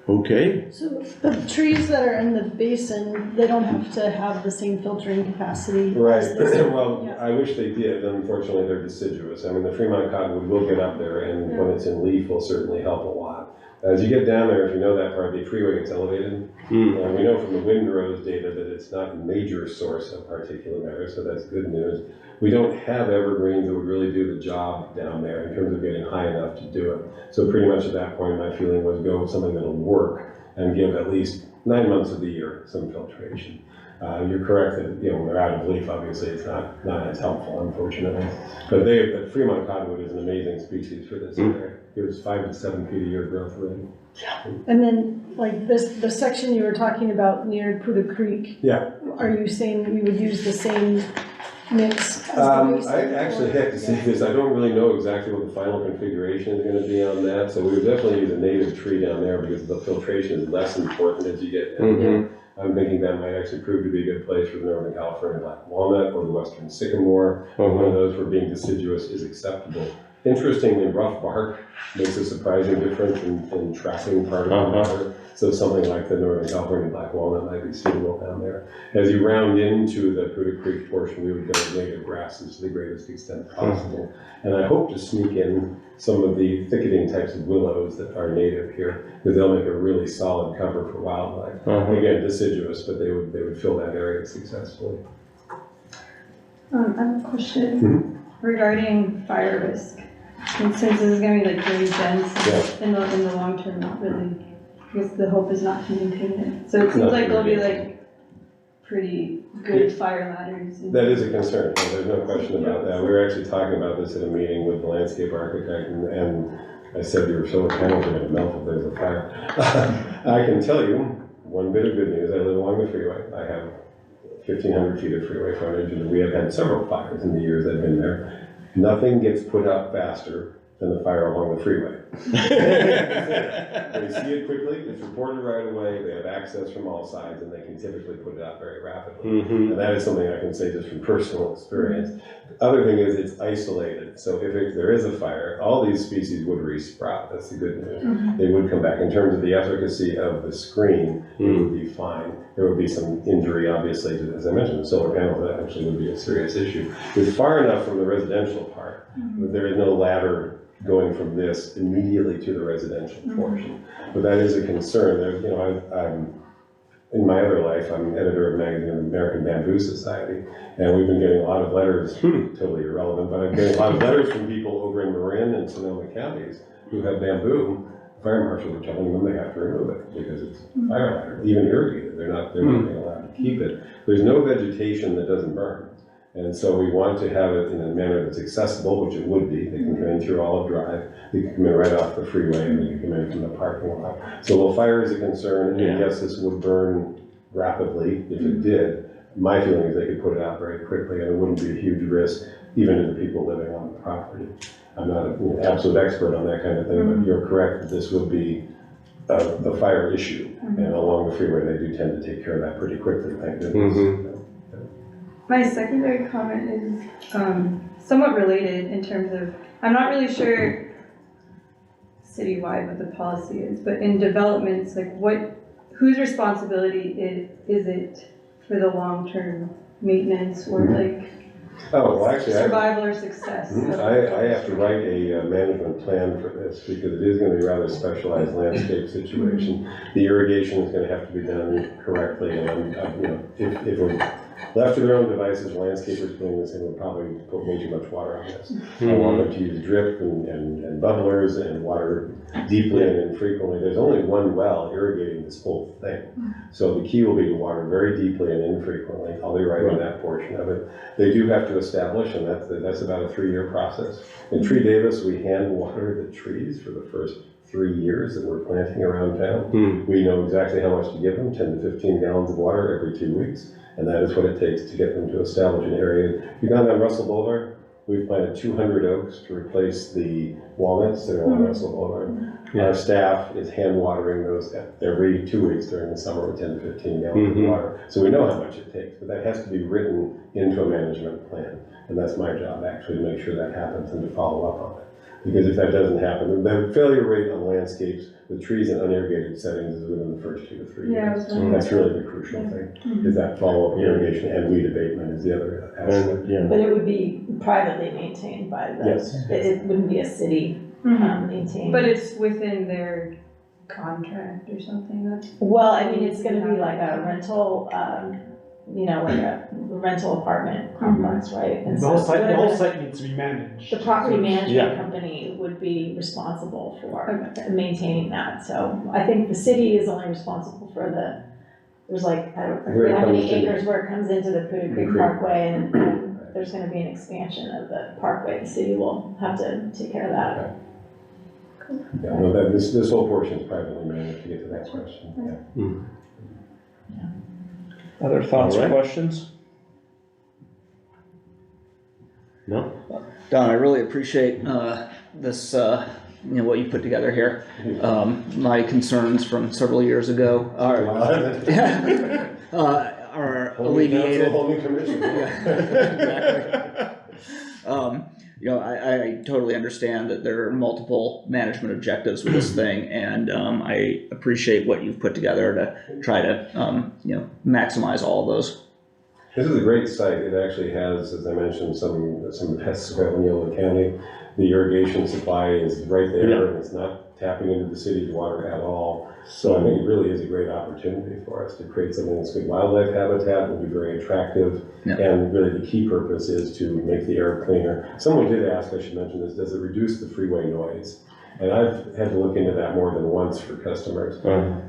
Okay. So the trees that are in the basin, they don't have to have the same filtering capacity. Right. as this. Well, Yeah. I wish they did. Unfortunately, they're deciduous. I mean, the Fremont cottonwood will get up there, and when it's in leaf, will certainly help a lot. As you get down there, if you know that part, the freeway gets elevated. And we know from the windrows data that it's not a major source of particulate matter, so that's good news. We don't have evergreens that would really do the job down there in terms of getting high enough to do it. So pretty much at that point, my feeling was go with something that'll work and give at least 9 months of the year some filtration. You're correct that, you know, when they're out of leaf, obviously it's not as helpful, unfortunately. But Fremont cottonwood is an amazing species for this area. It was 5 to 7 feet a year growth rate. And then, like the section you were talking about near Puda Creek, Yeah. are you saying you would use the same mix as the I basin, actually or- have to say this, I don't really know exactly what the final configuration is gonna be on that, so we would definitely use a native tree down there because the filtration is less important as you get in. I'm thinking that might actually prove to be a good place for the Northern California black walnut or the Western sycamore. One of those where being deciduous is acceptable. Interestingly, rough bark makes a surprising difference in trapping particle matter. So something like the Northern California black walnut might be suitable down there. As you round into the Puda Creek portion, we would go with native grasses to the greatest extent possible. And I hope to sneak in some of the thicketing types of willows that are native here, because they'll make a really solid cover for wildlife. Again, deciduous, but they would fill that area successfully. I have a question regarding fire risk. And since this is gonna be like really dense in the long term, not really, I guess the hope is not to maintain it. So it seems like there'll be like pretty good fire ladders. That is a concern, no, there's no question about that. We were actually talking about this at a meeting with the landscape architect, and I said your solar panels are gonna melt if there's a fire. I can tell you, one bit of good news, I live along the freeway. I have 1,500 feet of freeway frontage, and we have had several fires in the years I've been there. Nothing gets put out faster than the fire along the freeway. They see it quickly, it's reported right away, they have access from all sides, and they can typically put it out very rapidly. And that is something I can say just from personal experience. The other thing is it's isolated, so if there is a fire, all these species would resprout, that's the good news. They would come back. In terms of the efficacy of the screen, it would be fine. There would be some injury, obviously, to, as I mentioned, the solar panels, that actually would be a serious issue. It's far enough from the residential part, that there is no ladder going from this immediately to the residential portion. But that is a concern. There's, you know, I'm in my other life, I'm editor of a magazine, the American Bamboo Society, and we've been getting a lot of letters, totally irrelevant, but I'm getting a lot of letters from people over in Marin and Sonoma counties who have bamboo. Fire marshals are telling them they have to remove it because it's fire ladder, even irrigated. They're not being allowed to keep it. There's no vegetation that doesn't burn. And so we want to have it in a manner that's accessible, which it would be. They can come in through Olive Drive, they can come in right off the freeway, and they can come in from the parking lot. So while fire is a concern, and yes, this would burn rapidly if it did, my feeling is they could put it out very quickly, and it wouldn't be a huge risk, even to the people living on the property. I'm not an absolute expert on that kind of thing, but you're correct that this would be a fire issue. And along the freeway, they do tend to take care of that pretty quickly, thank goodness. My secondary comment is somewhat related in terms of, I'm not really sure citywide what the policy is, but in developments, like whose responsibility is it for the long-term maintenance or like survival or success? I have to write a management plan for this because it is going to be a rather specialized landscape situation. The irrigation is going to have to be done correctly, and you know, if we're left to their own devices, landscapers doing this, they would probably put way too much water on this. I want them to use drip and bubblers and water deeply and infrequently. There's only one well irrigating this whole thing. So the key will be to water very deeply and infrequently. I'll be right on that portion of it. They do have to establish, and that's about a 3-year process. In Tree Davis, we hand water the trees for the first 3 years that we're planting around town. We know exactly how much to give them, 10 to 15 gallons of water every 2 weeks. And that is what it takes to get them to establish an area. If you've gone down Russell Boulevard, we've planted 200 oaks to replace the walnuts that are on Russell Boulevard. Our staff is hand watering those every 2 weeks during the summer with 10 to 15 gallons of water. So we know how much it takes, but that has to be written into a management plan. And that's my job, actually, to make sure that happens and to follow up on it. Because if that doesn't happen, the failure rate on landscapes with trees in unirrigated settings is within the first 2 to 3 years. That's really the crucial thing, is that follow-up irrigation and weed abatement is the other aspect. But it would be privately maintained by the, Yes. it wouldn't be a city maintained. But it's within their contract or something, that's. Well, I mean, it's gonna be like a rental, like a rental apartment complex, right? And The so whole site, the whole whatever site needs to be managed. the property So- management Yeah. company would be responsible for maintaining that, so I think the city is only responsible for there's like, I don't Where it know how many comes in. acres where it comes into the Poudre Creek Creek. Parkway, and there's gonna be an expansion of the parkway, the city will have to take care of that. Yeah, no, that, this whole portion is privately managed to get to that question, yeah. Other thoughts or Alright. questions? No? Don, I really appreciate, this, what you put together here. My concerns from several years ago are, are Whole new council, alleviated. whole new commission. Yeah, exactly. I totally understand that there are multiple management objectives with this thing, and, I appreciate what you've put together to try to, maximize all of those. This is a great site. It actually has, as I mentioned, some pests right in Yolo County. The irrigation supply is right there, and it's not tapping into the city's water at all. So I think it really is a great opportunity for us to create something that's good wildlife habitat, will be very attractive. Yeah. And really the key purpose is to make the air cleaner. Someone did ask, I should mention this, does it reduce the freeway noise? And I've had to look into that more than once for customers.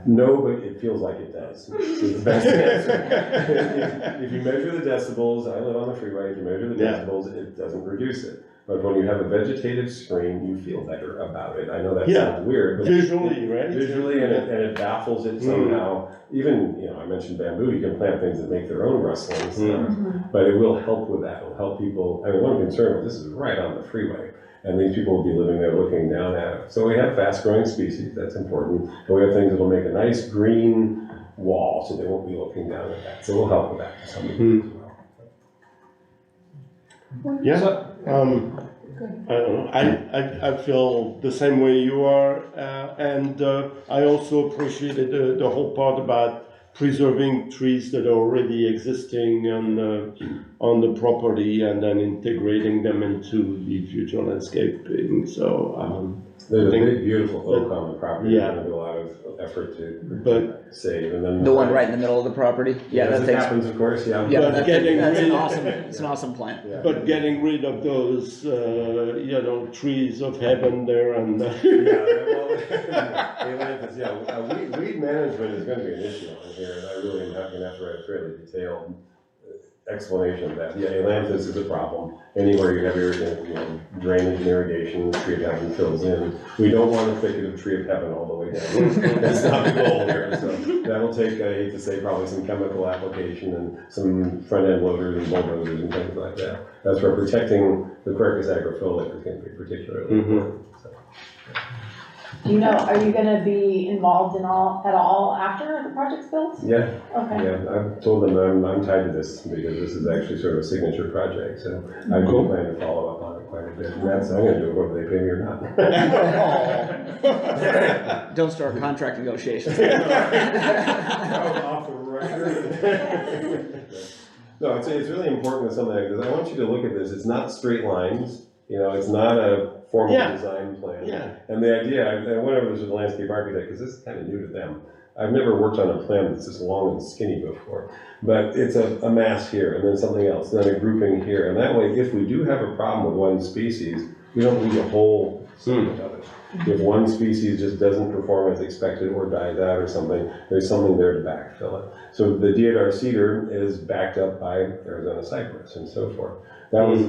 No, but it feels like it does. Is the best answer. If you measure the decibels, I live on the freeway, if you measure the Yeah. decibels, it doesn't reduce it. But when you have a vegetative screen, you feel better about it. I know that Yeah. sounds weird, but Visually, right? visually, and it baffles it somehow. Even, I mentioned bamboo, you can plant things that make their own rustling stuff, but it will help with that. It'll help people. I mean, one concern was this is right on the freeway, and these people will be living there looking down at it. So we have fast-growing species, that's important, and we have things that will make a nice green wall, so they won't be looking down at that. So we'll help with that to some degree as well. Yeah, I don't know, I feel the same way you are, and I also appreciated the whole part about preserving trees that are already existing on the property and then integrating them into the future landscaping, so, There's a I think- big, beautiful oak on the property. Yeah. We're gonna do a lot of effort to But- save, and then. The one right in the middle of the property? Yeah, As that it takes, happens, of course, yeah. yeah, But that's getting an rid- awesome, it's an awesome plan. Yeah. but getting rid of those, trees of heaven there and. Yeah, well, ailanthus, weed management is gonna be an issue on here, and I really am not gonna have to write a fairly detailed explanation of that. Yeah, ailanthus is a problem. Anywhere you have drainage and irrigation, tree of heaven fills in. We don't want a thicket of tree of heaven all the way down. That's not the goal here, so that'll take, I hate to say, probably some chemical application and some front-end loaders and bulldozers and things like that. That's where protecting the Quercus agripholic is gonna be particularly important. So. Are you gonna be involved at all after the project's built? Yeah, Okay. yeah, I've told them I'm tied to this because this is actually sort of a signature project, so I do plan to follow up on it quite a bit. And that's, I'm gonna do it whether they pay me or not. Don't start contract negotiations. Off the record. No, it's really important with something like this. I want you to look at this. It's not straight lines, it's not a formal Yeah. design plan. Yeah. And the idea, I went over this with a landscape architect, because this is kind of new to them. I've never worked on a plan that's this long and skinny before, but it's a mass here, and then something else, then a grouping here, and that way, if we do have a problem with one species, we don't lose a whole segment of it. If one species just doesn't perform as expected or dies out or something, there's something there to backfill it. So the deodar cedar is backed up by Arizona cypress and so forth. That was,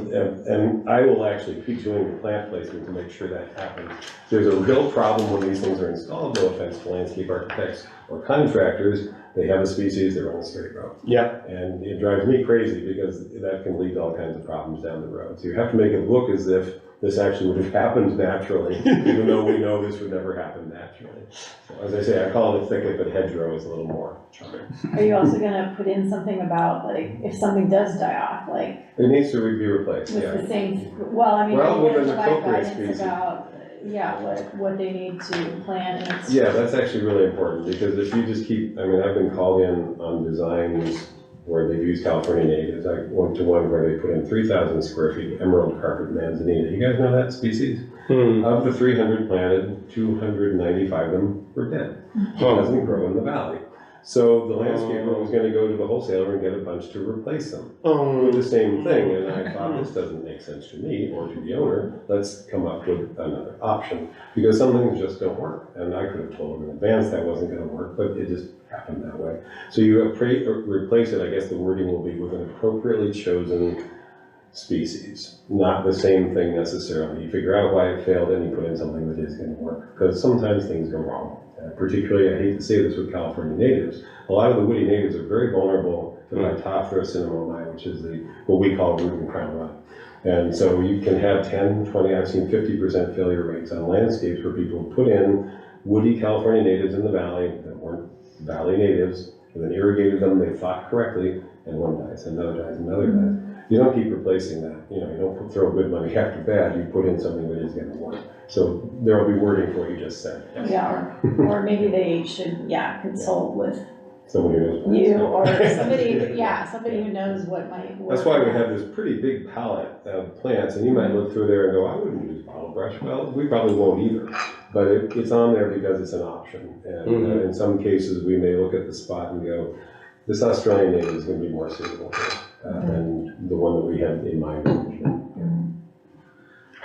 and I will actually keep doing the plant placement to make sure that happens. There's a real problem when these things are installed, no offense to landscape architects or contractors, they have a species, they're on a straight road. Yeah. And it drives me crazy because that can lead to all kinds of problems down the road. So you have to make it look as if this actually would have happened naturally, even though we know this would never happen naturally. So as I say, I call it a thicket, but hedgerow is a little more charming. Are you also gonna put in something about, like, if something does die off, like, It needs to be replaced, with yeah. the same, well, I mean, Well, are you with gonna an provide appropriate guidance species. about, what they need to plan and it's. Yeah, that's actually really important, because if you just keep, I've been called in on designs where they've used California natives. I went to one where they put in 3,000 square feet of emerald carpet manzanita. You guys know that species? Of the 300 planted, 295 of them were dead. It doesn't grow in the valley. So the landscaper was gonna go to the wholesaler and get a bunch to replace them with the same thing, and I thought, this doesn't make sense to me or to the owner, let's come up with another option, because some things just don't work, and I could have told them in advance that wasn't gonna work, but it just happened that way. So you replace it, I guess the wording will be with an appropriately chosen species, not the same thing necessarily. You figure out why it failed and you put in something that is gonna work, because sometimes things go wrong. Particularly, I hate to say this with California natives, a lot of the woody natives are very vulnerable to Phytophthora cinnamomai, which is what we call root and crown rot. And so you can have 10, 20, I've seen 50% failure rates on landscapes where people put in woody California natives in the valley that weren't valley natives, and then irrigated them, they thought correctly, and one dies, another dies, another dies. You don't keep replacing that. You don't throw good money after bad. You put in something that is going to work. So there will be wording for what you just said. Yes. Yeah, or maybe they should, consult with Somebody who knows. you or somebody who knows what might work. That's why we have this pretty big palette of plants, and you might look through there and go, I wouldn't use bottle brush. Well, we probably won't either. But it's on there because it's an option. And in some cases, we may look at the spot and go, this Australian native is going to be more suitable here. Than the one that we have in mind.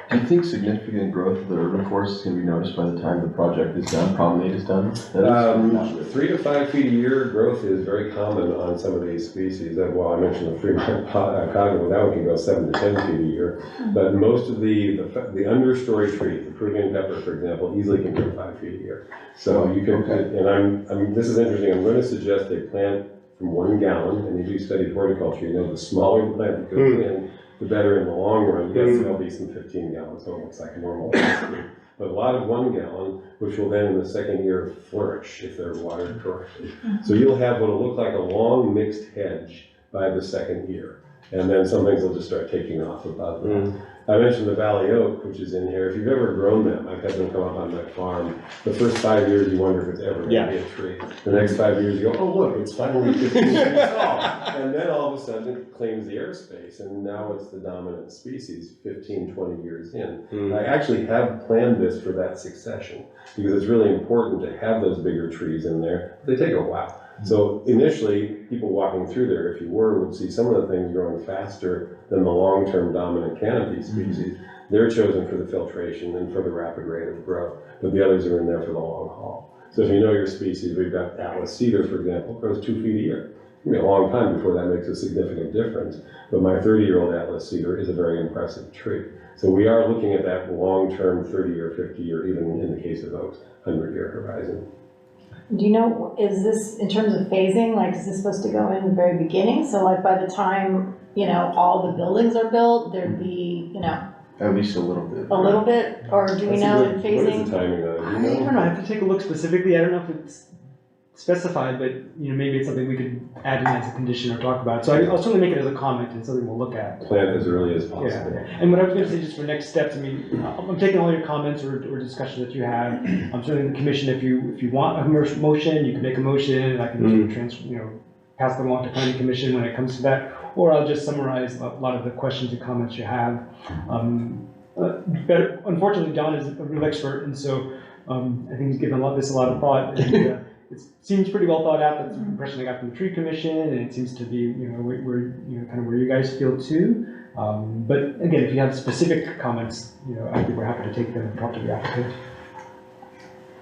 Do you think significant growth of the urban forest is going to be noticed by the time the project is done, promenade is done? 3 to 5 feet a year growth is very common on some of these species. Well, I mentioned the Fremont cottonwood, that one can go 7 to 10 feet a year. But most of the understory trees, the Peruvian pepper, for example, easily can go 5 feet a year. So you can, and this is interesting, I'm going to suggest they plant from 1 gallon, and if you studied horticulture, you know the smaller the plant that goes in, the better in the long run. Yes, there'll be some 15 gallons, so it looks like a normal plant. But a lot of 1 gallon, which will then in the second year flourish if they're watered correctly. So you'll have what will look like a long mixed hedge by the second year. And then some things will just start taking off above that. I mentioned the valley oak, which is in here. If you've ever grown them, I've had them come up on my farm. The first 5 years, you wonder if it's ever going to be a tree. The next 5 years, you go, oh, look, it's finally 15 feet tall. And then all of a sudden, it claims the airspace, and now it's the dominant species 15, 20 years in. I actually have planned this for that succession, because it's really important to have those bigger trees in there. They take a while. So initially, people walking through there, if you would see some of the things growing faster than the long-term dominant canopy species. They're chosen for the filtration and for the rapid rate of growth, but the others are in there for the long haul. So if you know your species, we've got Atlas cedar, for example, grows 2 feet a year. It's going to be a long time before that makes a significant difference, but my 30-year-old Atlas cedar is a very impressive tree. So we are looking at that long-term 30-year, 50-year, even in the case of oaks, 100-year horizon. Do you know, is this, in terms of phasing, like, is this supposed to go in the very beginning? So like by the time, all the buildings are built, there'd be, At least a little bit. a little bit, or do we know in What is phasing? the timing of it? I don't know, I have to take a look specifically, I don't know if it's specified, but, maybe it's something we could add in as a condition or talk about. So I'll certainly make it as a comment and something we'll look at. Plant as early as possible. Yeah, and what I was gonna say just for next steps, I'm taking all your comments or discussion that you have. I'm certainly the commission, if you want a motion, you can make a motion, and I can pass them on to planning commission when it comes to that. Or I'll just summarize a lot of the questions and comments you have. But unfortunately, John is a real expert, and so I think he's given this a lot of thought. And, it seems pretty well thought out. That's the impression I got from the tree commission, and it seems to be, where kind of where you guys feel too. But again, if you have specific comments, I think we're happy to take them and talk to the applicant.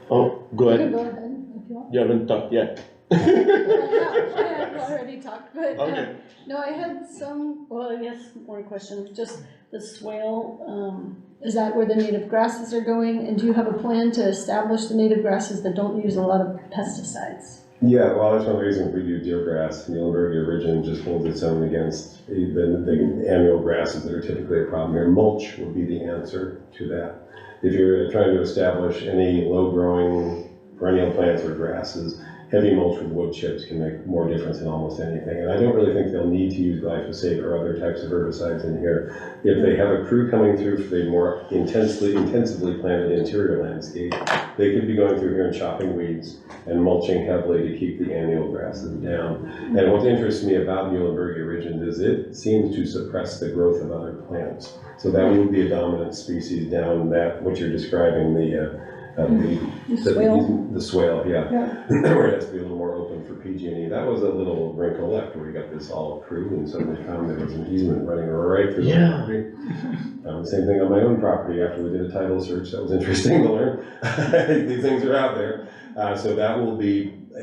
Oh, go You ahead. can go ahead if you want. You haven't talked yet. I have already talked, but, Okay. no, I had I guess more questions, just the swale, is that where the native grasses are going? And do you have a plan to establish the native grasses that don't use a lot of pesticides? Yeah, well, that's one of the reasons we do deergrass. Muhlenbergia origin just holds its own against the annual grasses that are typically a problem here. Mulch would be the answer to that. If you're trying to establish any low-growing perennial plants or grasses, heavy mulch with wood chips can make more difference than almost anything. And I don't really think they'll need to use glyphosate or other types of herbicides in here. If they have a crew coming through for the more intensively planted interior landscape, they could be going through here and chopping weeds and mulching heavily to keep the annual grasses down. And what interests me about Muhlenbergia origin is it seems to suppress the growth of other plants. So that would be a dominant species down that, what you're describing, swale. The swale, yeah. Yeah. Where it has to be a little more open for PG&E. That was a little wrinkle after we got this all approved and suddenly found there was an easement running right through the Yeah. property. Same thing on my own property after we did a title search. That was interesting to learn. These things are out there. So that will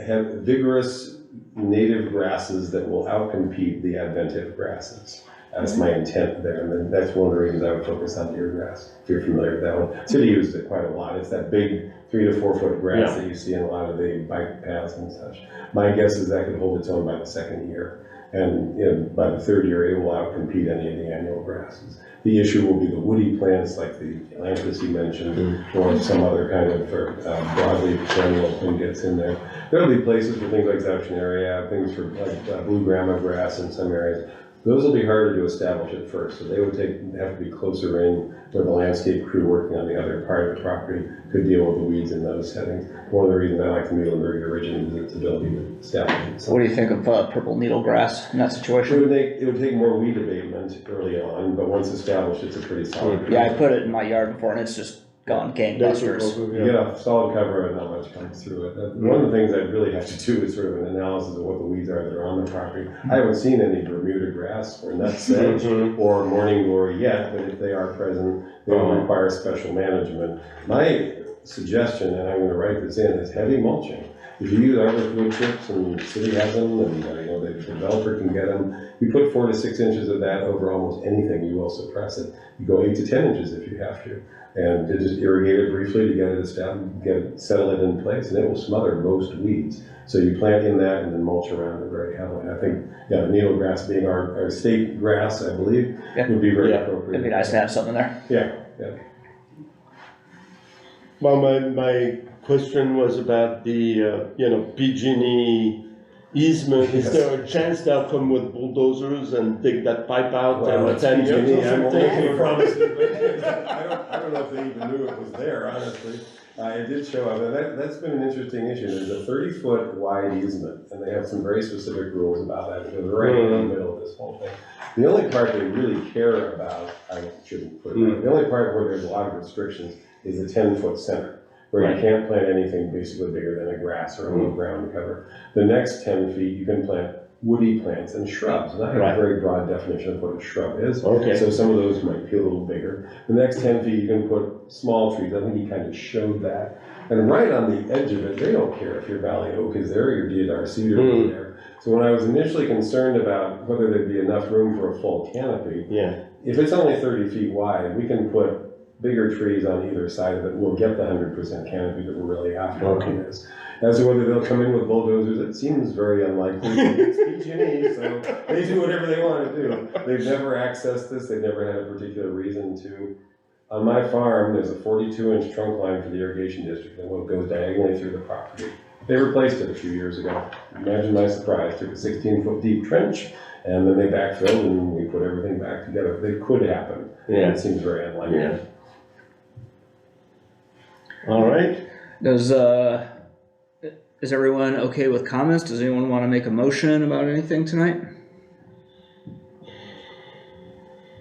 have vigorous native grasses that will outcompete the adventive grasses. That's my intent there, and then that's one of the reasons I would focus on deer grass, if you're familiar with that one. City uses it quite a lot. It's that big 3 to 4 foot grass that you see in a lot of the bike paths and such. My guess is that could hold its own by the second year, and by the third year, it will outcompete any of the annual grasses. The issue will be the woody plants like the ailanthus you mentioned, or some other kind of broadleaf perennial thing gets in there. There'll be places for things like Zauchneria, things for like blue grama grass in some areas. Those will be harder to establish at first, so they would have to be closer in where the landscape crew working on the other part of the property could deal with the weeds in those settings. One of the reasons I like the Muhlenberg originally is its ability to establish itself. What do you think of purple needle grass in that It situation? would take more weed abatement early on, but once established, it's a pretty solid. Yeah, I put it in my yard before and it's just gone gangbusters. You get a solid cover and not much comes through it. One of the things I really have to do is sort of an analysis of what the weeds are that are on the property. I haven't seen any Bermuda grass or nut sedge or morning glory yet, but if they are present, they will require special management. My suggestion, and I'm going to write this in, is heavy mulching. If you use arbor wood chips, and the city has them, and the developer can get them, you put 4 to 6 inches of that over almost anything, you will suppress it. You go 8 to 10 inches if you have to. And just irrigate it briefly to get it established, settle it in place, and it will smother most weeds. So you plant in that and then mulch around it very heavily. I think, the needle grass being our state grass, I believe, would be very appropriate. It'd be nice to have something there. Yeah. Well, my question was about the, PG&E easement. Is there a chance they'll come with bulldozers and dig that pipe out Well, in 10 years or I'm something? making a promise, I don't know if they even knew it was there, honestly. It did show up, and that's been an interesting issue. There's a 30-foot wide easement, and they have some very specific rules about that, because they're right in the middle of this whole thing. The only part they really care about, I shouldn't put it, the only part where there's a lot of restrictions is the 10-foot center, where you can't plant anything basically bigger than a grass or a little ground cover. The next 10 feet, you can plant woody plants and shrubs, and I have a very broad definition of what a shrub is. Okay. So some of those might be a little bigger. The next 10 feet, you can put small trees. I think he kind of showed that. And right on the edge of it, they don't care if your valley oak is there or your deodar cedar is there. So when I was initially concerned about whether there'd be enough room for a full canopy, if it's only 30 feet wide, we can put bigger trees on either side of it. We'll get the 100% canopy that we're really after on this. As to whether they'll come in with bulldozers, it seems very unlikely. It's PG&E, so they do whatever they want to do. They've never accessed this. They've never had a particular reason to. On my farm, there's a 42-inch trunk line for the irrigation district that goes diagonally through the property. They replaced it a few years ago. Imagine my surprise. Took a 16-foot deep trench, and then they backfilled, and we put everything back together. It could happen. It seems very unlikely. All right. Is everyone okay with comments? Does anyone want to make a motion about anything tonight?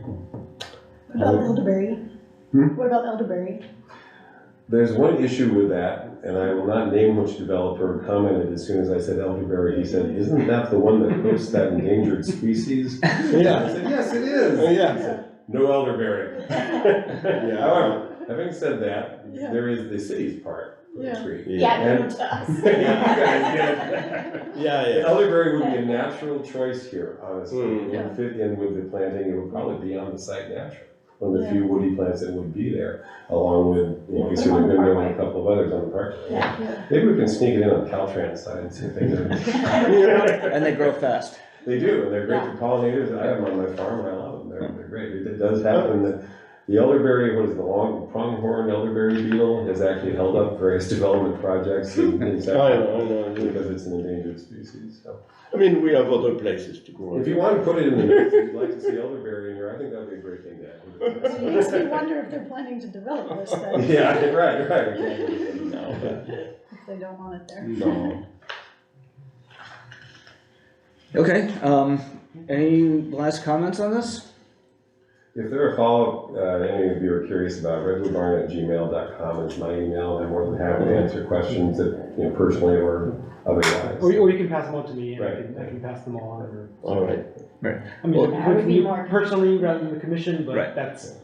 What about elderberry? What about elderberry? There's one issue with that, and I will not name which developer commented as soon as I said elderberry. He said, "Isn't that the one that hosts that endangered species?" I said, "Yes, it is." He said, "No elderberry." However, having said that, there is the city's part of the tree. Yeah, come to us. You guys get it. Elderberry would be a natural choice here, honestly. It would fit in with the planting. It would probably be on the site naturally. One of the few woody plants that would be there, along with, Eastern Laguno and a couple of others on the park. Maybe we can sneak it in on Caltrans side and see if they do. And they grow fast. They do, and they're great for pollinators. I have them on my farm, and I love them. They're great. It does happen that the elderberry, what is the long pronghorn elderberry beetle, has actually held up various development projects in South I know. because it's an endangered species. So, I mean, we have other places to grow. if you want to put it in the notes, if you'd like to see elderberry in here, I think that'd be a great thing to add. It makes me wonder if they're planning to develop this then, Yeah, right. if they don't want it there. No. Okay, any last comments on this? If there are follow-up, any of you are curious about, redwoodbarn@gmail.com is my email. I'm more than happy to answer questions that, personally or otherwise. Or you can pass them on to me, and Right. I can pass them on, or, All right. I mean, Yeah, I would with be me more- personally rather than the commission, but Right. that's,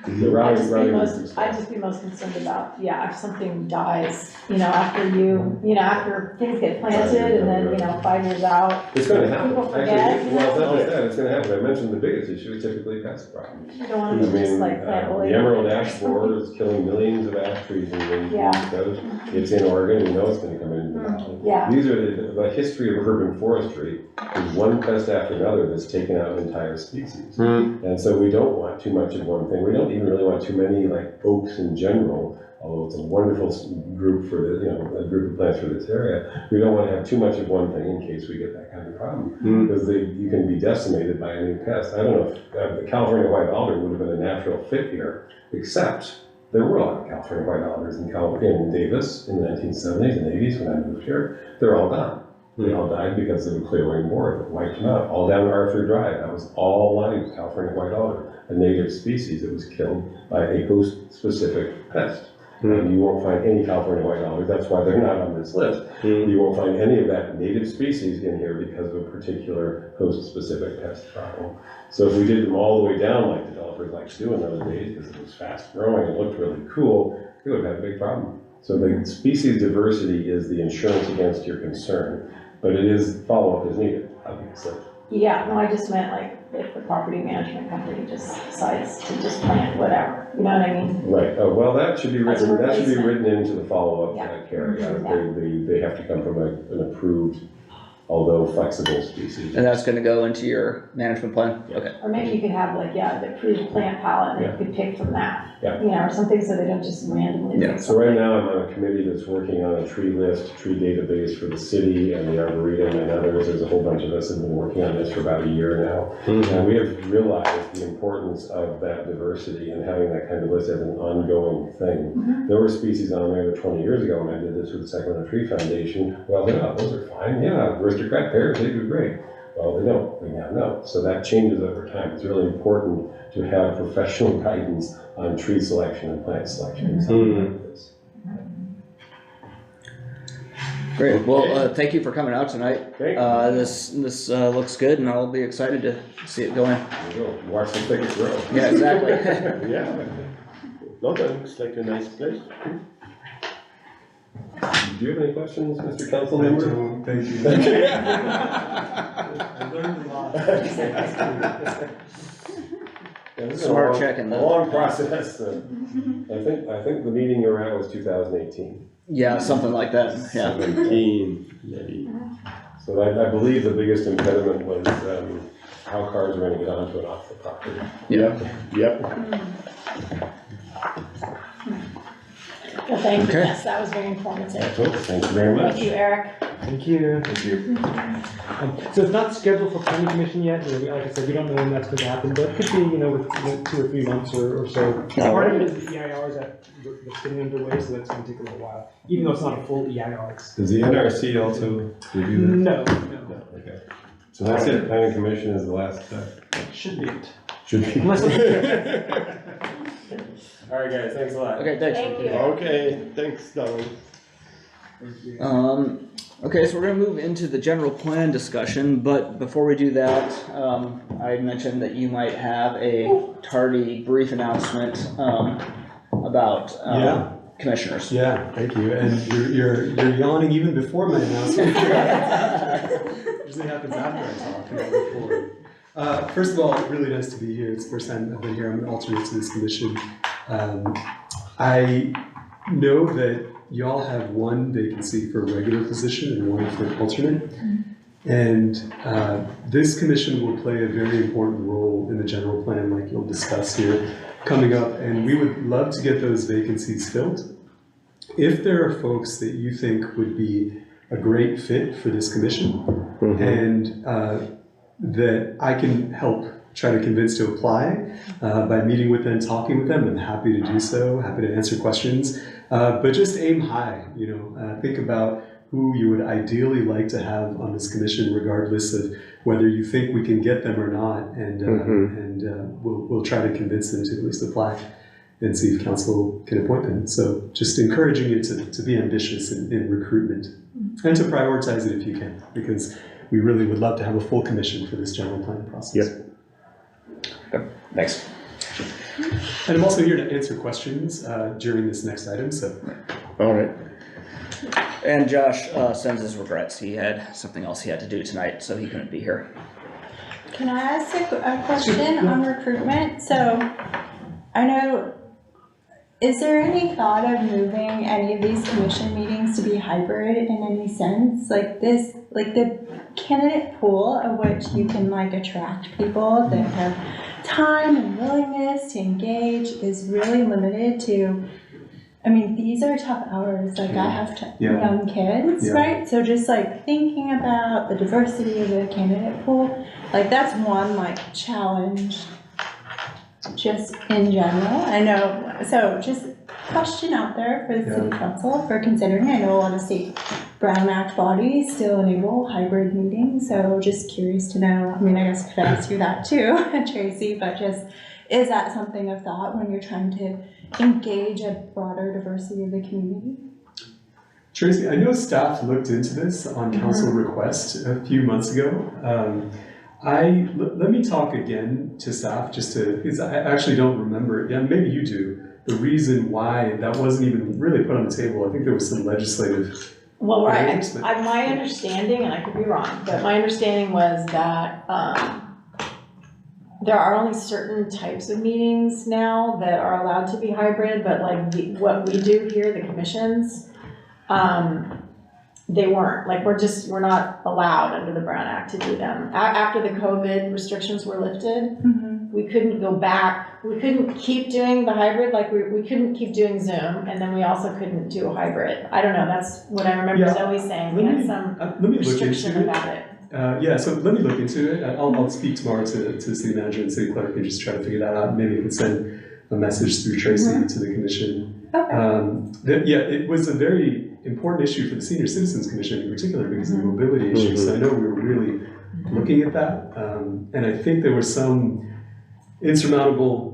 I'd just be most concerned about, if something dies, after things get planted and then, 5 years out. It's gonna happen. People forget, Actually, well, it's not just that, it's gonna happen. I mentioned the biggest issue is typically pest problems. You don't want to just like plant The oil. emerald ash borer is killing millions of ash trees in the Yeah. East Coast. It's in Oregon, you know it's gonna come into the valley. Yeah, These are the history of urban forestry is one pest after another that's taken out an entire species. And so we don't want too much of one thing. We don't even really want too many like oaks in general, although it's a wonderful group for the, a group of plants for this area. We don't want to have too much of one thing in case we get that kind of problem. Because you can be decimated by a new pest. I don't know if the California white alder would have been a natural fit here, except there were a lot of California white alders in Davis in the 1970s and 80s when I moved here. They're all gone. They all died because of the clearing board that wiped them out. All down Arthur Drive, that was all live California white alder, a native species that was killed by a host-specific pest. And you won't find any California white alders, that's why they're not on this list. You won't find any of that native species in here because of a particular host-specific pest problem. So if we did them all the way down like developers like to do in those days, because it was fast growing and looked really cool, we would have had a big problem. So the species diversity is the insurance against your concern, but it is, follow-up is needed, obviously. yeah, no, I just meant like if the property management company just decides to just plant whatever, you know what I mean? Right, oh, well, that should be As a written, replacement. into the follow-up Yeah. carryout. They have to come from an approved, although flexible species. And that's gonna go into your management plan? Okay. Or maybe you could have like, the approved plant palette and you could pick from that. Yeah. Or something so they don't just randomly Yeah. pick So right something. now, I'm on a committee that's working on a tree list, tree database for the city and the Arboretum and others. There's a whole bunch of us that have been working on this for about a year now. And we have realized the importance of that diversity and having that kind of list as an ongoing thing. There were species on there that 20 years ago when I did this with the Sacramento Tree Foundation. Well, those are fine. Yeah, aristocrat pears, they do great. Well, they don't. We now know. So that changes over time. It's really important to have professional guidance on tree selection and plant selection and something like this. Great, well, thank you for coming out tonight. Great. This looks good and I'll be excited to see it going. There you go. Watch the thicket grow. Yeah, exactly. Yeah. No, that looks like a nice place. Do you have any questions, Mr. Council Member? Thank you. I learned a lot. Yeah, this is Smart a checking, A though. long process. I think the meeting you were at was 2018. Yeah, something like that, yeah. 17, maybe. So I believe the biggest impediment was how cars are going to get onto and off the property. Yeah. Yep. Well, thank you, Okay. yes, that was very informative. Thank you very much. Thank you, Eric. thank you. So it's not scheduled for planning commission yet, like I said, we don't know when that's going to happen, but it could be, with 2 or 3 months or so. Part of it is the EIRs that's getting underway, so that's going to take a little while, even though it's not a full EIR. Does the NRC also review No, Okay. So that's it. Planning commission is the last step. should be it. Should be. Unless All right, guys. Thanks a lot. Okay, thanks. Thank you. Okay, thanks, Donald. Okay, so we're gonna move into the general plan discussion, but before we do that, I had mentioned that you might have a tardy brief announcement, about, Yeah. commissioners. Yeah, thank you. And you're yawning even before my announcement. Usually happens after I talk, not before. First of all, really nice to be here. It's the first time I've been here. I'm an alternate to this commission. I know that y'all have one vacancy for a regular position and one for alternate. And this commission will play a very important role in the general plan, like you'll discuss here, coming up. And we would love to get those vacancies filled. If there are folks that you think would be a great fit for this commission, and that I can help try to convince to apply by meeting with them, talking with them, I'm happy to do so, happy to answer questions. But just aim high, think about who you would ideally like to have on this commission, regardless of whether you think we can get them or not, and we'll try to convince them to at least apply and see if council can appoint them. So just encouraging you to be ambitious in recruitment and to prioritize it if you can, because we really would love to have a full commission for this general plan process. Good. Thanks. And I'm also here to answer questions during this next item, so. All right. And Josh sends his regrets. He had something else he had to do tonight, so he couldn't be here. Can I ask a question on recruitment? So, I know, is there any thought of moving any of these commission meetings to be hybrid in any sense? Like this, like the candidate pool of which you can like attract people that have time and willingness to engage is really limited to, I mean, these are tough hours, like I have young kids, right? So just like thinking about the diversity of the candidate pool, like that's one like challenge just in general. I know, so just question out there for the city council for considering. I know a lot of state Brown Act bodies still enable hybrid meetings, so just curious to know, I mean, I guess I could ask you that too, Tracy, but just, is that something of thought when you're trying to engage a broader diversity of the community? Tracy, I know staff looked into this on council request a few months ago. Let me talk again to staff because I actually don't remember, maybe you do, the reason why that wasn't even really put on the table. I think there was some legislative. Well, right, my understanding, and I could be wrong, but my understanding was that, there are only certain types of meetings now that are allowed to be hybrid, but like what we do here, the commissions, they weren't. Like we're not allowed under the Brown Act to do them. After the COVID restrictions were lifted, we couldn't go back. We couldn't keep doing the hybrid. Like we couldn't keep doing Zoom, and then we also couldn't do a hybrid. I don't know. That's what I remember Zoe saying. We had some restriction about it. So let me look into it. I'll speak tomorrow to the city manager and city clerk and just try to figure that out. Maybe I can send a message through Tracy to the commission. Okay. It was a very important issue for the Senior Citizens Commission in particular because of the mobility issue. So I know we were really looking at that. And I think there was some insurmountable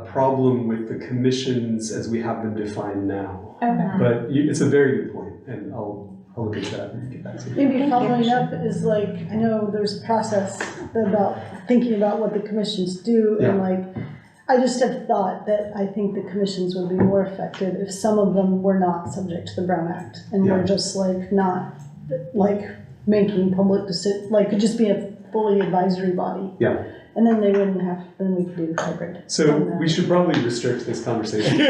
problem with the commissions as we have them defined now. Okay. But it's a very good point, and I'll look into that and get back to you. Maybe following up is like, I know there's a process about thinking about what the commissions do, and like, I just have thought that I think the commissions would be more effective if some of them were not subject to the Brown Act, and were just like not like making public decisions, like could just be a fully advisory body. Yeah. And then they wouldn't have, then we could do hybrid. So we should probably restrict this conversation. For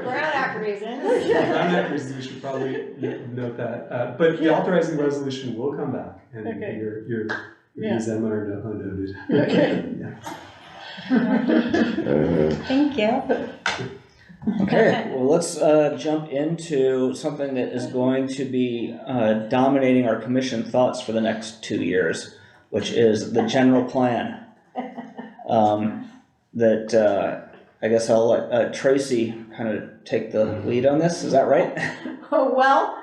Brown Act reasons. Brown Act reasons, we should probably note that. But the authorizing resolution will come back, and your views, Emma, are noted. Thank you. Okay, well, let's jump into something that is going to be dominating our commission thoughts for the next 2 years, which is the general plan. I guess I'll let Tracy kind of take the lead on this. Is that right? Oh, well,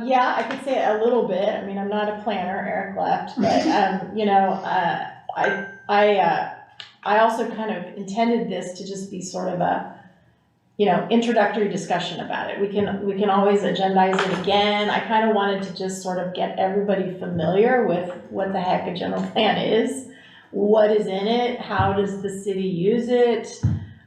yeah, I could say a little bit. I mean, I'm not a planner, Eric left, but, I also kind of intended this to just be sort of a, introductory discussion about it. We can always agendize it again. I kind of wanted to just sort of get everybody familiar with what the heck a general plan is, what is in it, how does the city use it,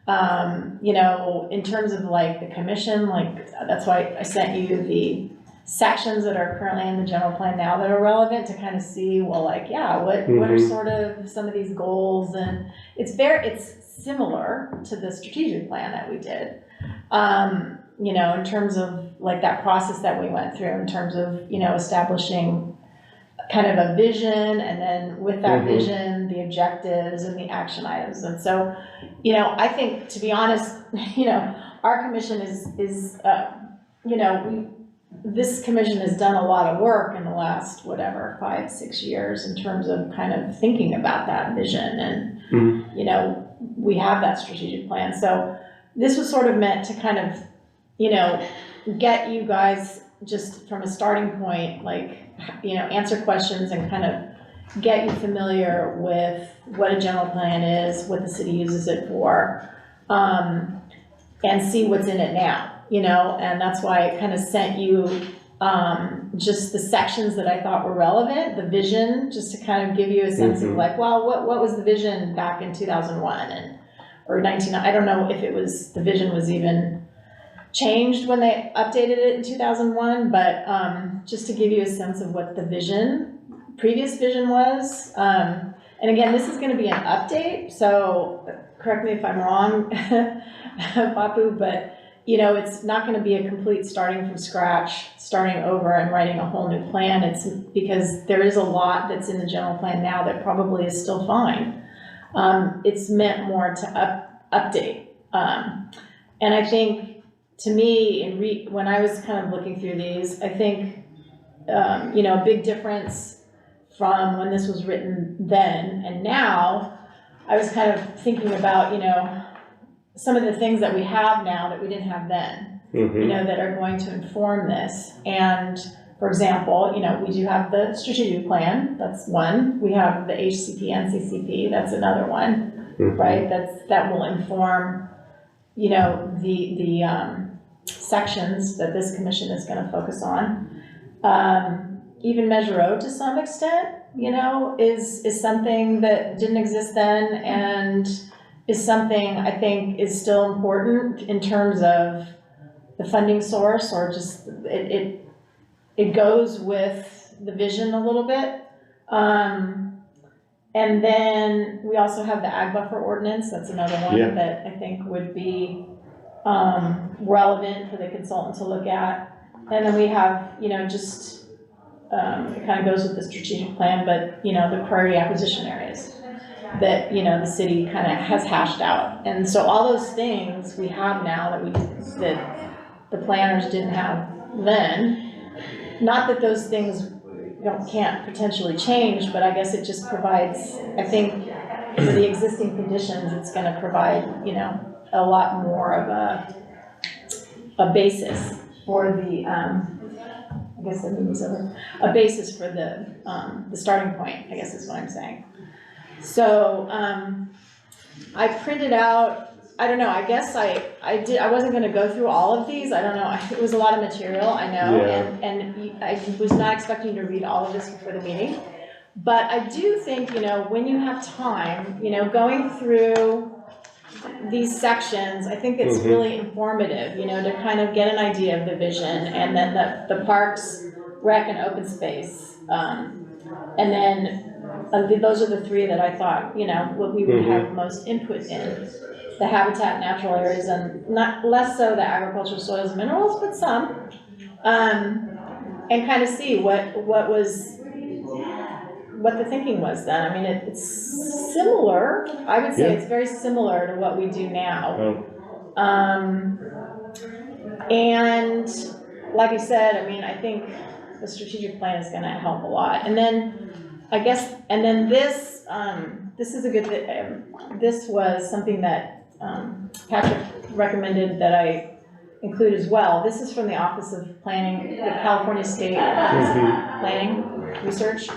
in terms of like the commission, like that's why I sent you the sections that are currently in the general plan now that are relevant to kind of see, well, like, what are sort of some of these goals, and it's similar to the strategic plan that we did, in terms of like that process that we went through in terms of, establishing kind of a vision, and then with that vision, the objectives and the action items. And so, I think, to be honest, our commission is this commission has done a lot of work in the last, 5-6 years in terms of kind of thinking about that vision, and, we have that strategic plan. So this was sort of meant to kind of, get you guys just from a starting point, like, answer questions and kind of get you familiar with what a general plan is, what the city uses it for, and see what's in it now, and that's why I kind of sent you just the sections that I thought were relevant, the vision, just to kind of give you a sense of like, well, what was the vision back in 2001 or 19, I don't know if the vision was even changed when they updated it in 2001, but just to give you a sense of what the previous vision was. And again, this is gonna be an update, so correct me if I'm wrong, Bapu, but it's not gonna be a complete starting from scratch, starting over and writing a whole new plan. It's because there is a lot that's in the general plan now that probably is still fine. It's meant more to update. And I think, to me, when I was kind of looking through these, I think, a big difference from when this was written then and now, I was kind of thinking about, some of the things that we have now that we didn't have then, that are going to inform this. And for example, we do have the strategic plan, that's one. We have the HCP, NCCP, that's another one, right? That will inform, the sections that this commission is gonna focus on. Even Measure O to some extent, is something that didn't exist then and is something I think is still important in terms of the funding source, or just it goes with the vision a little bit. And then we also have the ag buffer ordinance, that's another one that I think would be relevant for the consultant to look at. And then we have, it kind of goes with the strategic plan, but, the priority acquisition areas that, the city kind of has hashed out. And so all those things we have now that the planners didn't have then. Not that those things can't potentially change, but I guess it just provides, I think, for the existing conditions, it's gonna provide, a lot more of a basis for the, I guess that means a basis for the starting point, I guess is what I'm saying. So, I printed out, I don't know, I guess I wasn't gonna go through all of these, I don't know, it was a lot of material, I know, and I was not expecting to read all of this before the meeting. But I do think, when you have time, going through these sections, I think it's really informative, to kind of get an idea of the vision, and then the parks, rec, and open space. And then those are the three that I thought, what we would have most input in. The habitat, natural areas, and not less so the agriculture, soils, and minerals, but some. And kind of see what the thinking was then. I mean, it's similar, I would say it's very similar to what we do now. And like I said, I mean, I think the strategic plan is gonna help a lot. And then, I guess, and then this is a good thing. This was something that Patrick recommended that I include as well. This is from the Office of Planning, the California State Office of Planning Research.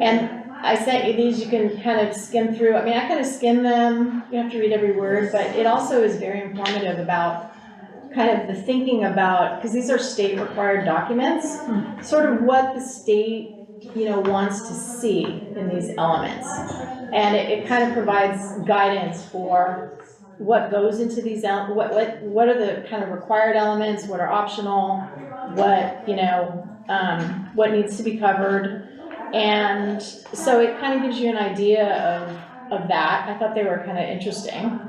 And I sent you these, you can kind of skim through. I mean, I kind of skim them, you don't have to read every word, but it also is very informative about kind of the thinking about, because these are state required documents, sort of what the state, wants to see in these elements. And it kind of provides guidance for what goes into these, what are the kind of required elements, what are optional, what needs to be covered. And so it kind of gives you an idea of that. I thought they were kind of interesting.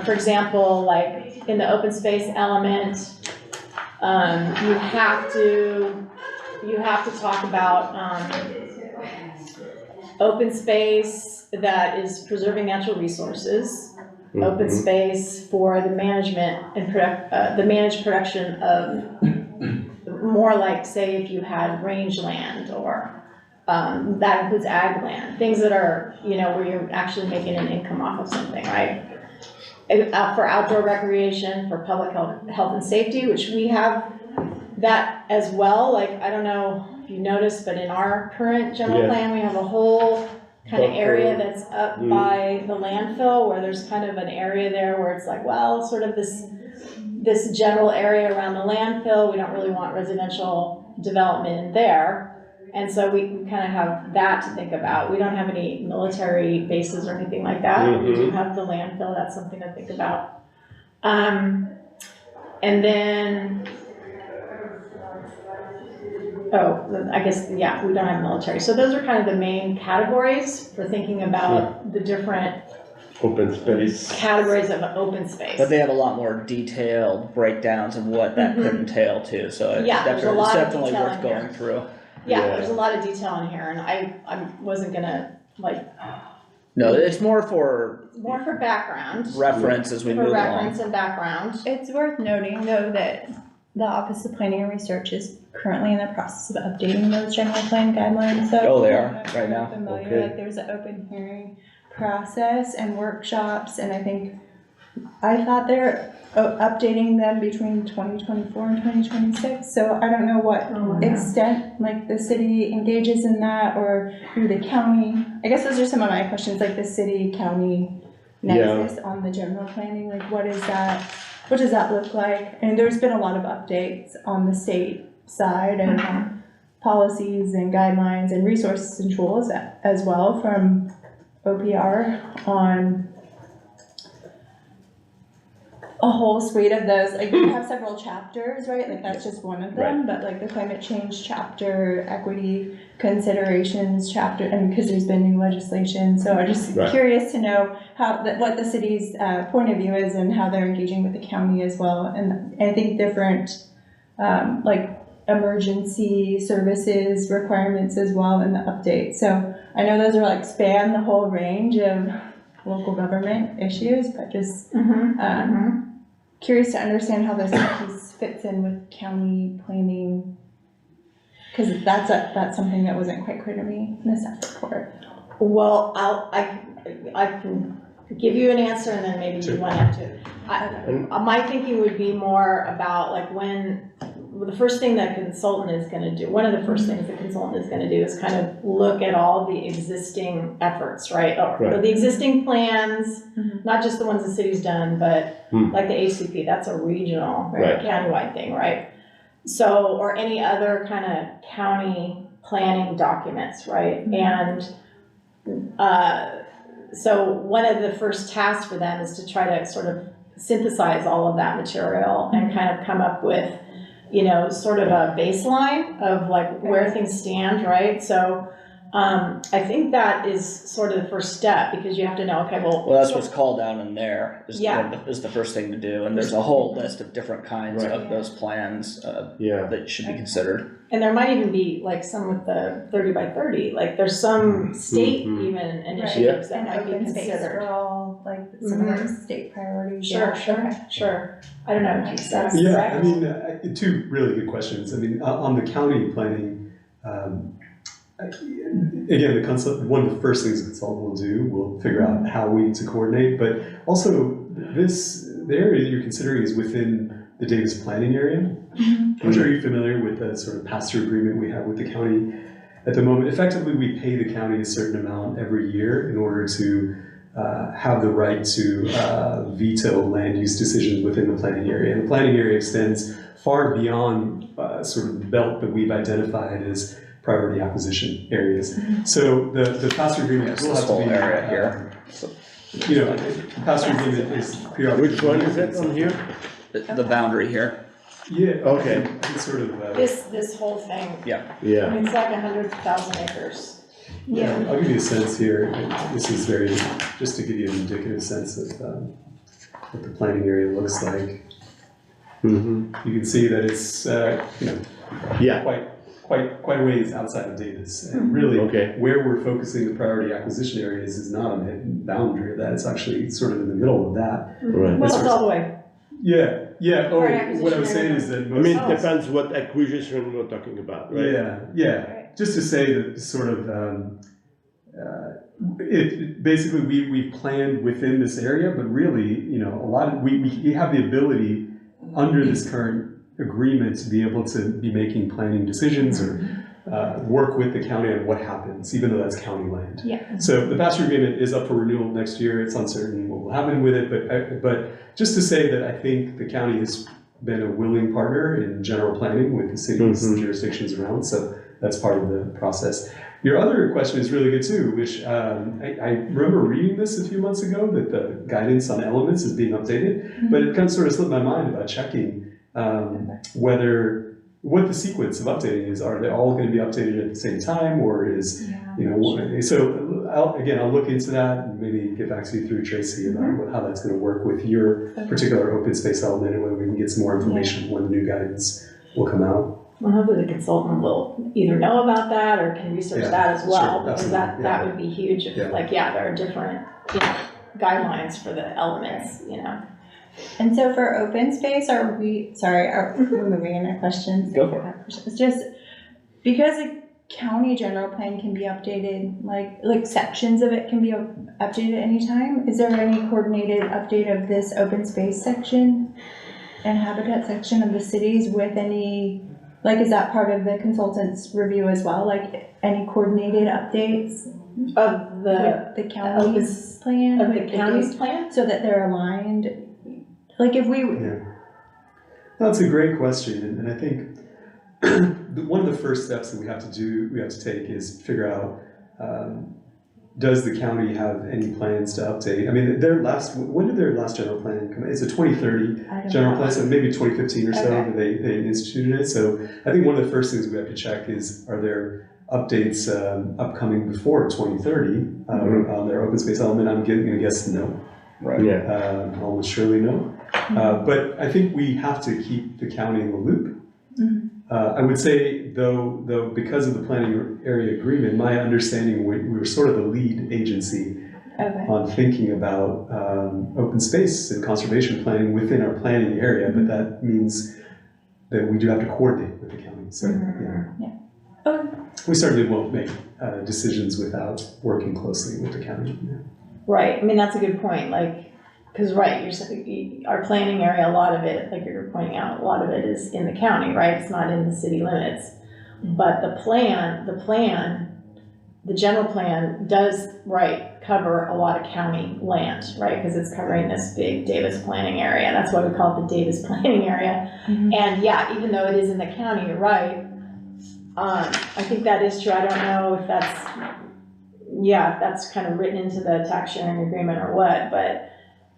For example, like in the open space element, you have to talk about open space that is preserving natural resources, open space for the management and the managed production of more like, say, if you had rangeland, or that includes ag land, things that are, where you're actually making an income off of something, right? For outdoor recreation, for public health and safety, which we have that as well. Like, I don't know if you noticed, but in our current general Yeah. plan, we have a whole kind of Buffer. area that's up Mm. by the landfill, where there's kind of an area there where it's like, well, sort of this general area around the landfill, we don't really want residential development in there. And so we kind of have that to think about. We don't have any military bases or anything like that. We do have the landfill, that's something to think about. And then, I guess, yeah, we don't have military. So those are kind of the main categories for thinking about the different Open space. categories of open space. But they have a lot more detailed breakdowns of what that could entail too, so it's Yeah, there's a lot of definitely detail worth in here. going through. Yeah, Yeah. there's a lot of detail in here, and I wasn't gonna, like, No, it's more for more for background, reference as we for move reference along. and background. It's worth noting though that the Office of Planning and Research is currently in the process of updating those general plan guidelines, so. Oh, they are, I don't know if right you're now? familiar, Okay. like there's an open hearing process and workshops, and I thought they're updating them between 2024 and 2026, so I don't know what extent, like, the city engages in that, or through the county. I guess those are some of my questions, like the city-county nexus on the general planning, like what does that look like? And there's been a lot of updates on the state side and policies and guidelines and resources and tools as well from OPR on a whole suite of those. Like we have several chapters, right? Like that's just one of them, but like the climate change chapter, equity considerations chapter, and because there's been new legislation. So I'm just curious to know what the city's point of view is and how they're engaging with the county as well. And I think different like emergency services requirements as well in the update. So I know those are like span the whole range of local government issues, but just curious to understand how this piece fits in with county planning, because that's something that wasn't quite clear to me in the staff report. Well, I can give you an answer, and then maybe you want to. My thinking would be more about like the first thing that consultant is going to do, one of the first things the consultant is going to do is kind of look at all the existing efforts, right? Or the existing plans, not just the ones the city's done, but like the HCP, that's a regional, countywide thing, right? So, or any other kind of county planning documents, right? And so one of the first tasks for them is to try to sort of synthesize all of that material and kind of come up with, you know, sort of a baseline of like where things stand, right? So I think that is sort of the first step, because you have to know, okay, well, that's what's called down in there, is the first thing to do, and there's a whole list of different kinds of those plans that should be considered. And there might even be like some with the 30 by 30, like there's some state even initiatives that might be considered. For all, like some of those state priorities. Sure. I don't know, if that's Yeah, correct. I mean, two really good questions. I mean, on the county planning, again, one of the first things the consultant will do, we'll figure out how we need to coordinate, but also the area you're considering is within the Davis planning area. I'm sure you're familiar with the sort of pass-through agreement we have with the county at the moment. Effectively, we pay the county a certain amount every year in order to have the right to veto land use decisions within the planning area. And the planning area extends far beyond sort of the belt that we've identified as priority acquisition areas. So the pass-through agreement will This have to whole be area here. You know, the pass-through agreement is periodic. Which one is it on here? The boundary here. Yeah. Okay. It's sort of. This whole thing, Yeah. it's like 100,000 acres. I'll give you a sense here. This is just to give you an indicative sense of what the planning area looks like. You can see that it's quite a ways outside of Davis. And really, where we're focusing the priority acquisition areas is not on the boundary of that. It's actually sort of in the middle of that. Right. Well, it's all the way. Yeah. Oh, Priority what I was acquisition saying area. is that I most. mean, it depends what acquisition we're talking about, right? Yeah. Just to say that sort of, basically we planned within this area, but really, you know, a lot of, we have the ability under this current agreement to be able to be making planning decisions or work with the county on what happens, even though that's county land. Yeah. So the pass-through agreement is up for renewal next year. It's uncertain what will happen with it, but just to say that I think the county has been a willing partner in general planning with the cities and jurisdictions around, so that's part of the process. Your other question is really good too, which I remember reading this a few months ago, that the guidance on elements is being updated, but it kind of sort of slipped my mind about checking what the sequence of updating is. Are they all going to be updated at the same time, or is, so I'll look into that and maybe get back to you through Tracy about how that's going to work with your particular open space element, and whether we can get some more information when the new guidance will come out. Well, hopefully the consultant will either know about that or can research that as well, sure, because that would be huge if, there are different, guidelines for the elements, And so for open space, we're moving into questions? Go for it. It's just, because a county general plan can be updated, like sections of it can be updated at any time, is there any coordinated update of this open space section and habitat section of the cities with any, is that part of the consultant's review as well, any coordinated updates of the county's plan? Of the county's plan? So that they're aligned, if we. Yeah, that's a great question, and I think one of the first steps that we have to take is figure out, does the county have any plans to update? I mean, when did their last general plan come out? It's a 2030 general plan, so maybe 2015 or so that they instituted it. So I think one of the first things we have to check is, are there updates upcoming before 2030 on their open space element? I'm going to guess no. Right. Yeah. Almost surely no. But I think we have to keep the county in the loop. I would say, though, because of the planning area agreement, my understanding, we were sort of the lead agency on thinking about open space and conservation planning within our planning area, but that means that we do have to coordinate with the county. So, we certainly won't make decisions without working closely with the county. Yeah. Right, I mean, that's a good point, because our planning area, a lot of it, like you're pointing out, a lot of it is in the county, right? It's not in the city limits. But the general plan does, cover a lot of county land, right? Because it's covering this big Davis planning area. That's why we call it the Davis planning area. And even though it is in the county, you're right. I think that is true. I don't know if that's kind of written into the tax sharing agreement or what,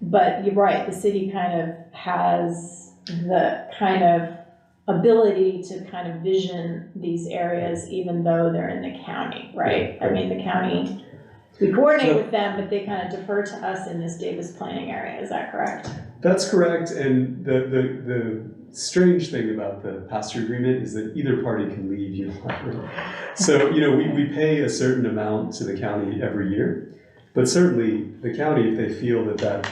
but you're right, the city kind of has the kind of ability to kind of vision these areas even though they're in the county, right? I mean, the county, we coordinate with them, but they kind of defer to us in this Davis planning area, is that correct? That's correct, and the strange thing about the pass-through agreement is that either party can leave unilaterally. So, we pay a certain amount to the county every year, but certainly the county, if they feel that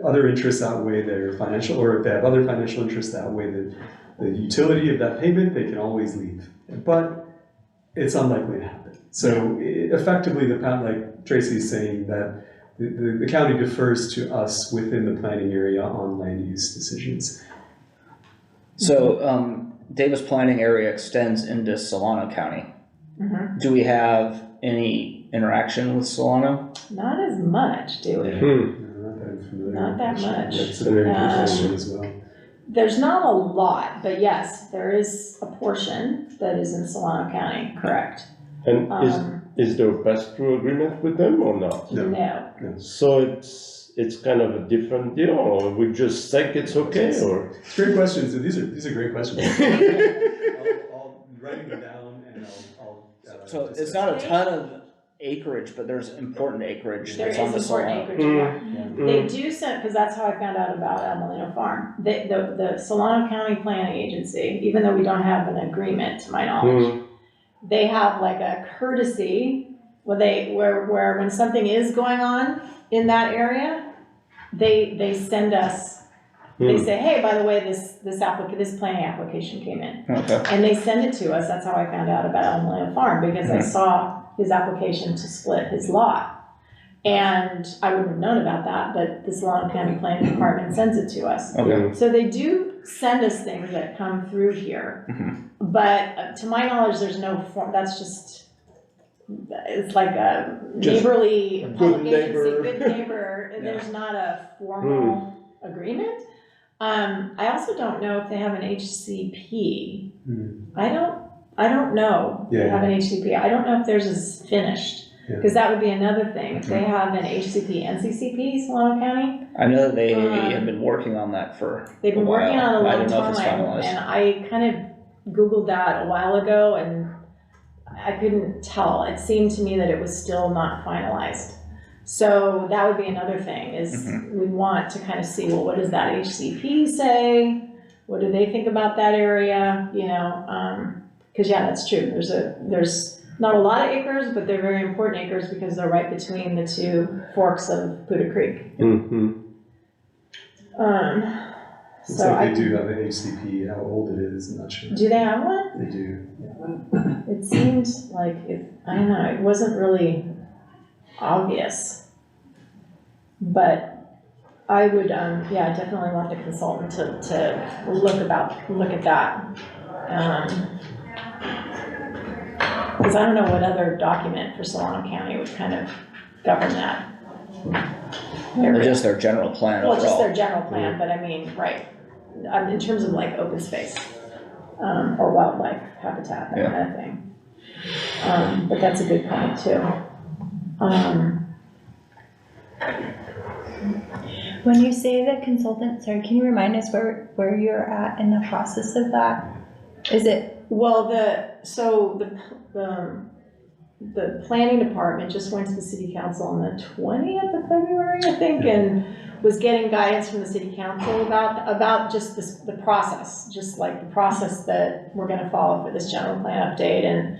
other interests outweigh their financial, or if they have other financial interests that outweigh the utility of that payment, they can always leave. But it's unlikely to happen. So effectively, like Tracy's saying, that the county defers to us within the planning area on land use decisions. So Davis planning area extends into Solano County. Do we have any interaction with Solano? Not as much, do we? Not that much. That's an interesting question as well. There's not a lot, but yes, there is a portion that is in Solano County, correct? And is there a pass-through agreement with them or not? No. So it's kind of a different deal, or we just think it's okay, or? It's great questions. These are great questions. I'll write them down and I'll So it's not a ton of acreage, but there's important acreage There that's on the is important Solano. acreage, They do send, because that's how I found out about El Molino Farm. The Solano County Planning Agency, even though we don't have an agreement, to my knowledge, they have like a courtesy where when something is going on in that area, they send us. They say, hey, by the way, this planning application came in, and they send it to us. That's how I found out about El Molino Farm, because I saw his application to split his lot, and I wouldn't have known about that. But the Solano County Planning Department sends it to us. Okay. So they do send us things that come through here. Mhm. But to my knowledge, there's no form, that's just, it's like a Just neighborly, good public agency, neighbor. good neighbor, there's not a formal agreement. I also don't know if they have an HCP. I don't know if they have an HCP. I don't know if theirs is finished. Yeah. Because that would be another thing. If they have an HCP, NCCP, Solano County, I know that they have been working on that for they've been a while. working on it a I long don't know if it's time. finalized. And I kind of Googled that a while ago and I couldn't tell. It seemed to me that it was still not finalized. So that would be another thing is we want to kind of see, well, what does that HCP say? What do they think about that area? You know, because yeah, that's true. There's not a lot of acres, but they're very important acres because they're right between the two forks of Buda Creek. Mm-hmm. Looks So like they do have an HCP, how old it is, I'm not sure. do they have one? They do. It seemed like I don't know, it wasn't really obvious. But I would, yeah, definitely want the consultant to look at that. Because I don't know what other document for Solano County would kind of govern that. Or just their general plan Well, just overall. their general plan, but I mean, right, in terms of like open space, or wildlife habitat, that Yeah. kind of thing. But that's a good point too. When you say the consultant, sorry, can you remind us where you're at in the process of that? Is it, Well, the planning department just went to the city council on the 20th of February, I think, and was getting guidance from the city council about just the process, just like the process that we're gonna follow for this general plan update. And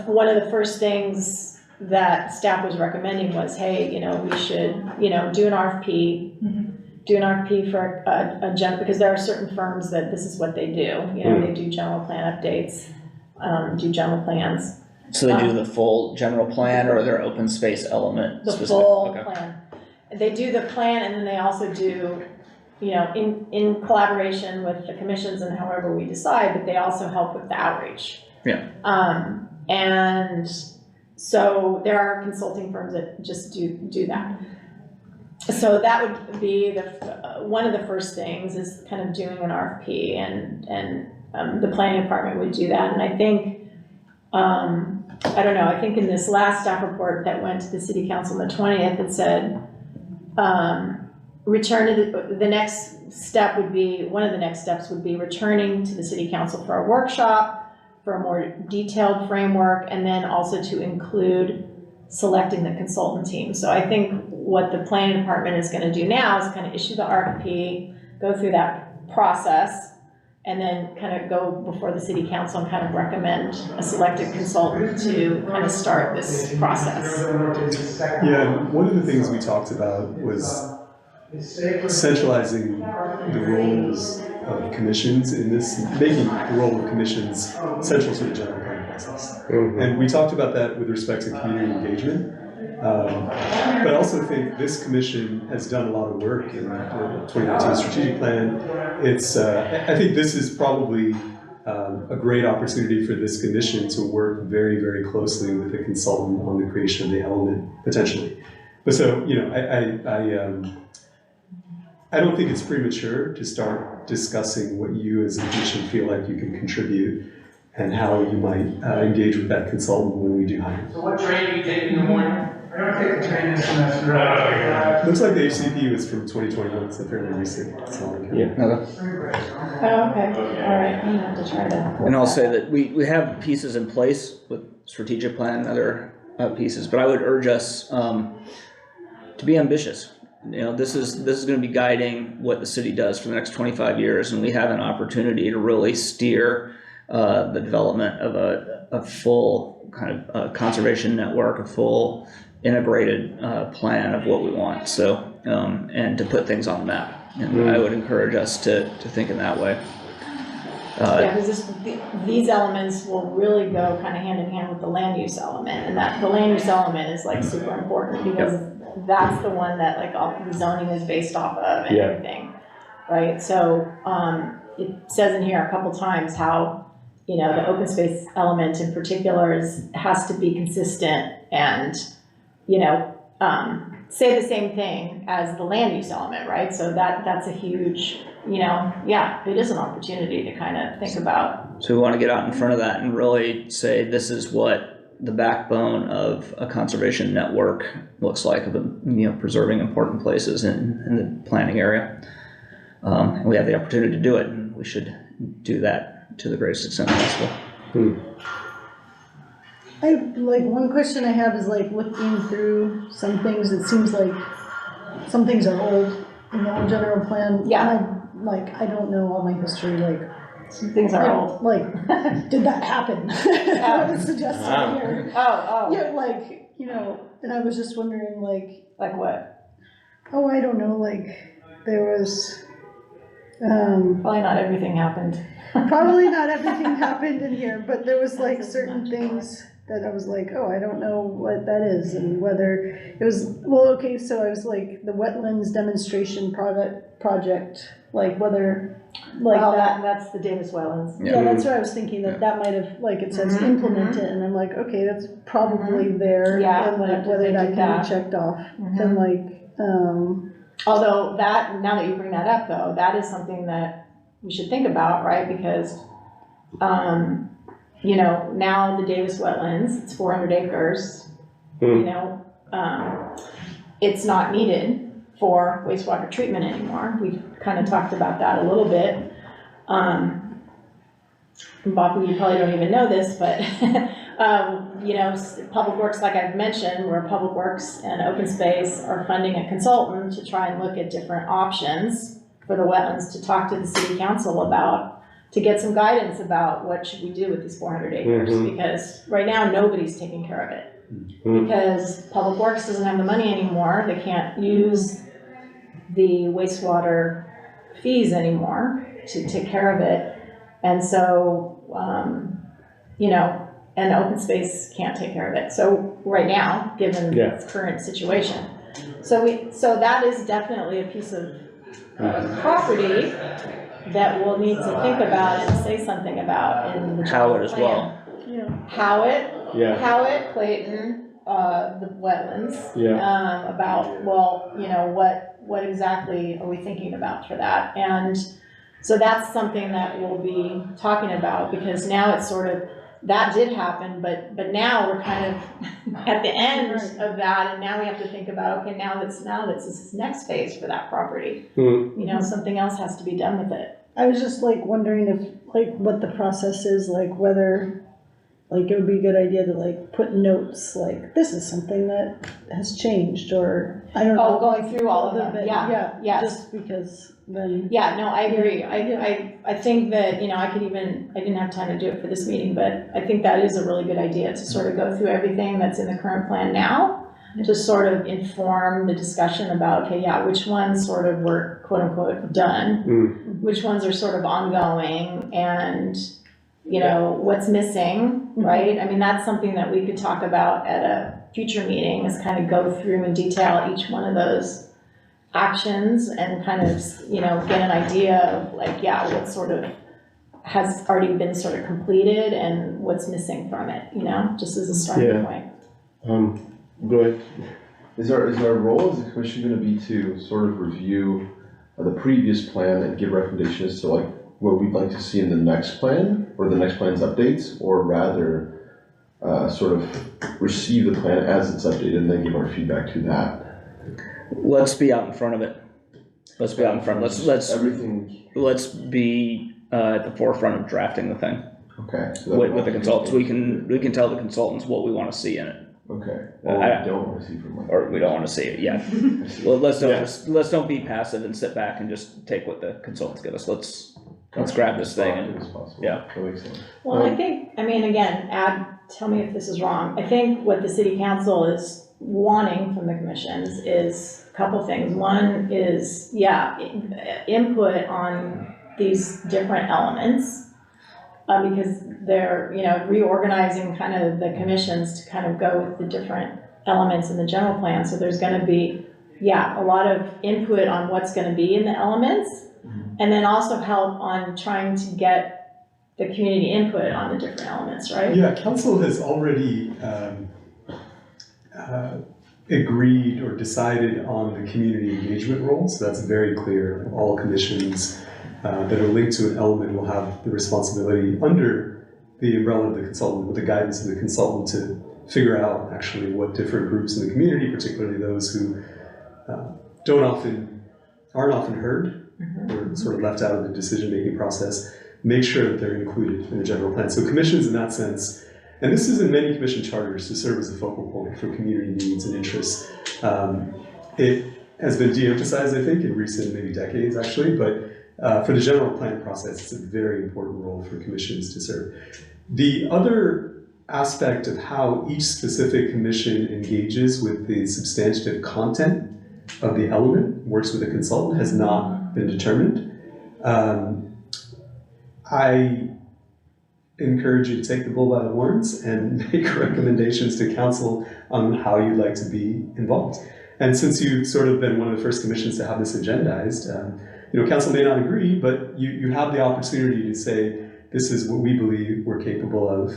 one of the first things that staff was recommending was, hey, you know, we should, you know, do an RFP, for a because there are certain firms that this is what they do. You know, they do general plan updates, do general plans. So they do the full general plan or their open space element The specific? full Okay. plan. They do the plan and then they also do, you know, in collaboration with the commissions and however we decide, but they also help with the outreach. Yeah. And so there are consulting firms that just do that. So that would be one of the first things is kind of doing an RFP and the planning department would do that. And I think, I don't know, I think in this last staff report that went to the city council on the 20th, it said, return to the next step would be, one of the next steps would be returning to the city council for a workshop, for a more detailed framework, and then also to include selecting the consultant team. So I think what the planning department is gonna do now is kind of issue the RFP, go through that process, and then kind of go before the city council and kind of recommend a selected consultant to kind of start this process. Yeah, one of the things we talked about was centralizing the roles of commissions in this, making the role of commissions central to the general plan process. And we talked about that with respect to community engagement. But I also think this commission has done a lot of work in the 2019 strategic plan. It's, I think this is probably a great opportunity for this commission to work very, very closely with the consultant on the creation of the element, potentially. But so, you know, I don't think it's premature to start discussing what you as a commission feel like you can contribute and how you might engage with that consultant when we do hire. So what train do you take in the morning? I don't take the train this semester. Looks like the HCP was from 2021, it's a fairly recent. Yeah. Okay. Oh, okay, all right, I'm gonna have to try to. And I'll say that we have pieces in place with strategic plan and other pieces, but I would urge us to be ambitious. You know, this is going to be guiding what the city does for the next 25 years, and we have an opportunity to really steer the development of a full kind of conservation network, a full integrated plan of what we want. So, and to put things on the map. And I would encourage us to think in that way. Yeah, because these elements will really go kind of hand in hand with the land use element, and that the land use element is like super important because that's the one that like all the zoning is based off of and everything. right? So, it says in here a couple times how, you know, the open space element in particular has to be consistent and, you know, say the same thing as the land use element, right? So that's a huge, you know, yeah, it is an opportunity to kind of think about. So we want to get out in front of that and really say, this is what the backbone of a conservation network looks like, of, you know, preserving important places in the planning area. And we have the opportunity to do it, and we should do that to the greatest extent possible. Like, one question I have is like looking through some things, it seems like some things are old in the old general plan. Yeah. I don't know all my history, like. Some things are old. Like, did that happen? I would suggest here. Oh. Yeah, like, you know, and I was just wondering, like. Like what? Oh, I don't know, like, there was, Probably not everything happened. probably not everything happened in here, but there was like certain things that I was like, oh, I don't know what that is, and whether it was, well, okay, so I was like, the wetlands demonstration project, like whether, like Well, that. that's the Davis Wetlands. Yeah, that's what I was thinking, that might have, like, it says Mhm, implement it, and I'm like, okay, that's probably there. Yeah, and I like have to whether think that of can that. be checked off, Mhm. and like, Although now that you bring that up though, that is something that we should think about, right? Because, you know, now the Davis Wetlands, it's 400 acres, you know, it's not needed for wastewater treatment anymore. We've kind of talked about that a little bit. Bob, you probably don't even know this, but, you know, Public Works, like I've mentioned, where Public Works and Open Space are funding a consultant to try and look at different options for the wetlands to talk to the city council about, to get some guidance about what should we do with these 400 acres, because right now, nobody's taking care of it. Because Public Works doesn't have the money anymore, they can't use the wastewater fees anymore to take care of it. And so, you know, and Open Space can't take care of it. So right now, given its current situation. So that is definitely a piece of property that we'll need to think about and say something about in the general Howard as well. plan. Howard, Clayton, the wetlands. About, well, you know, what exactly are we thinking about for that? And so that's something that we'll be talking about, because now it's sort of, that did happen, but now we're kind of at the end of that, and now we have to think about, okay, now that's this next phase for that property. You know, something else has to be done with it. I was just like wondering if, like, what the process is, like whether, like, it would be a good idea to like put notes, like, this is something that has changed, or, I don't know. Oh, going through all of them, But yeah, yes. just because then. Yeah, no, I agree. I think that, you know, I didn't have time to do it for this meeting, but I think that is a really good idea to sort of go through everything that's in the current plan now, to sort of inform the discussion about, okay, yeah, which ones sort of were quote unquote done, which ones are sort of ongoing, and, you know, what's missing, right? I mean, that's something that we could talk about at a future meeting, is kind of go through and detail each one of those actions and kind of, you know, get an idea of like, yeah, what sort of has already been sort of completed and what's missing from it, you know, just as a starting point. Go ahead. Is our role as a commission gonna be to sort of review the previous plan and give recommendations to like what we'd like to see in the next plan, or the next plan's updates, or rather sort of receive the plan as it's updated and then give our feedback to that? Let's be out in front of it. Let's be out in front. Let's Everything, let's be at the forefront of drafting the thing okay. So with the consultants. We can tell the consultants what we want to see in it, Okay, well, we don't want to see from like. or we don't want to see it yet. Well, let's don't be passive and sit back and just take what the consultants give us. Let's grab this thing and yeah. That makes sense. Well, I think, I mean, again, tell me if this is wrong. I think what the city council is wanting from the commissions is a couple things. One is, yeah, input on these different elements, because they're, you know, reorganizing kind of the commissions to kind of go with the different elements in the general plan. So there's gonna be, yeah, a lot of input on what's gonna be in the elements, and then also help on trying to get the community input on the different elements, right? Yeah, council has already agreed or decided on the community engagement role, so that's very clear. All commissions that are linked to an element will have the responsibility under the umbrella of the consultant, with the guidance of the consultant, to figure out actually what different groups in the community, particularly those who aren't often heard, or sort of left out of the decision-making process, make sure that they're included in the general plan. So commissions in that sense, and this is in many commission charters, to serve as a focal point for community needs and interests. It has been de-emphasized, I think, in recent maybe decades actually, but for the general plan process, it's a very important role for commissions to serve. The other aspect of how each specific commission engages with the substantive content of the element, works with a consultant, has not been determined. I encourage you to take the bull by the horns and make recommendations to council on how you'd like to be involved. And since you've sort of been one of the first commissions to have this agendized, council may not agree, but you have the opportunity to say, this is what we believe we're capable of,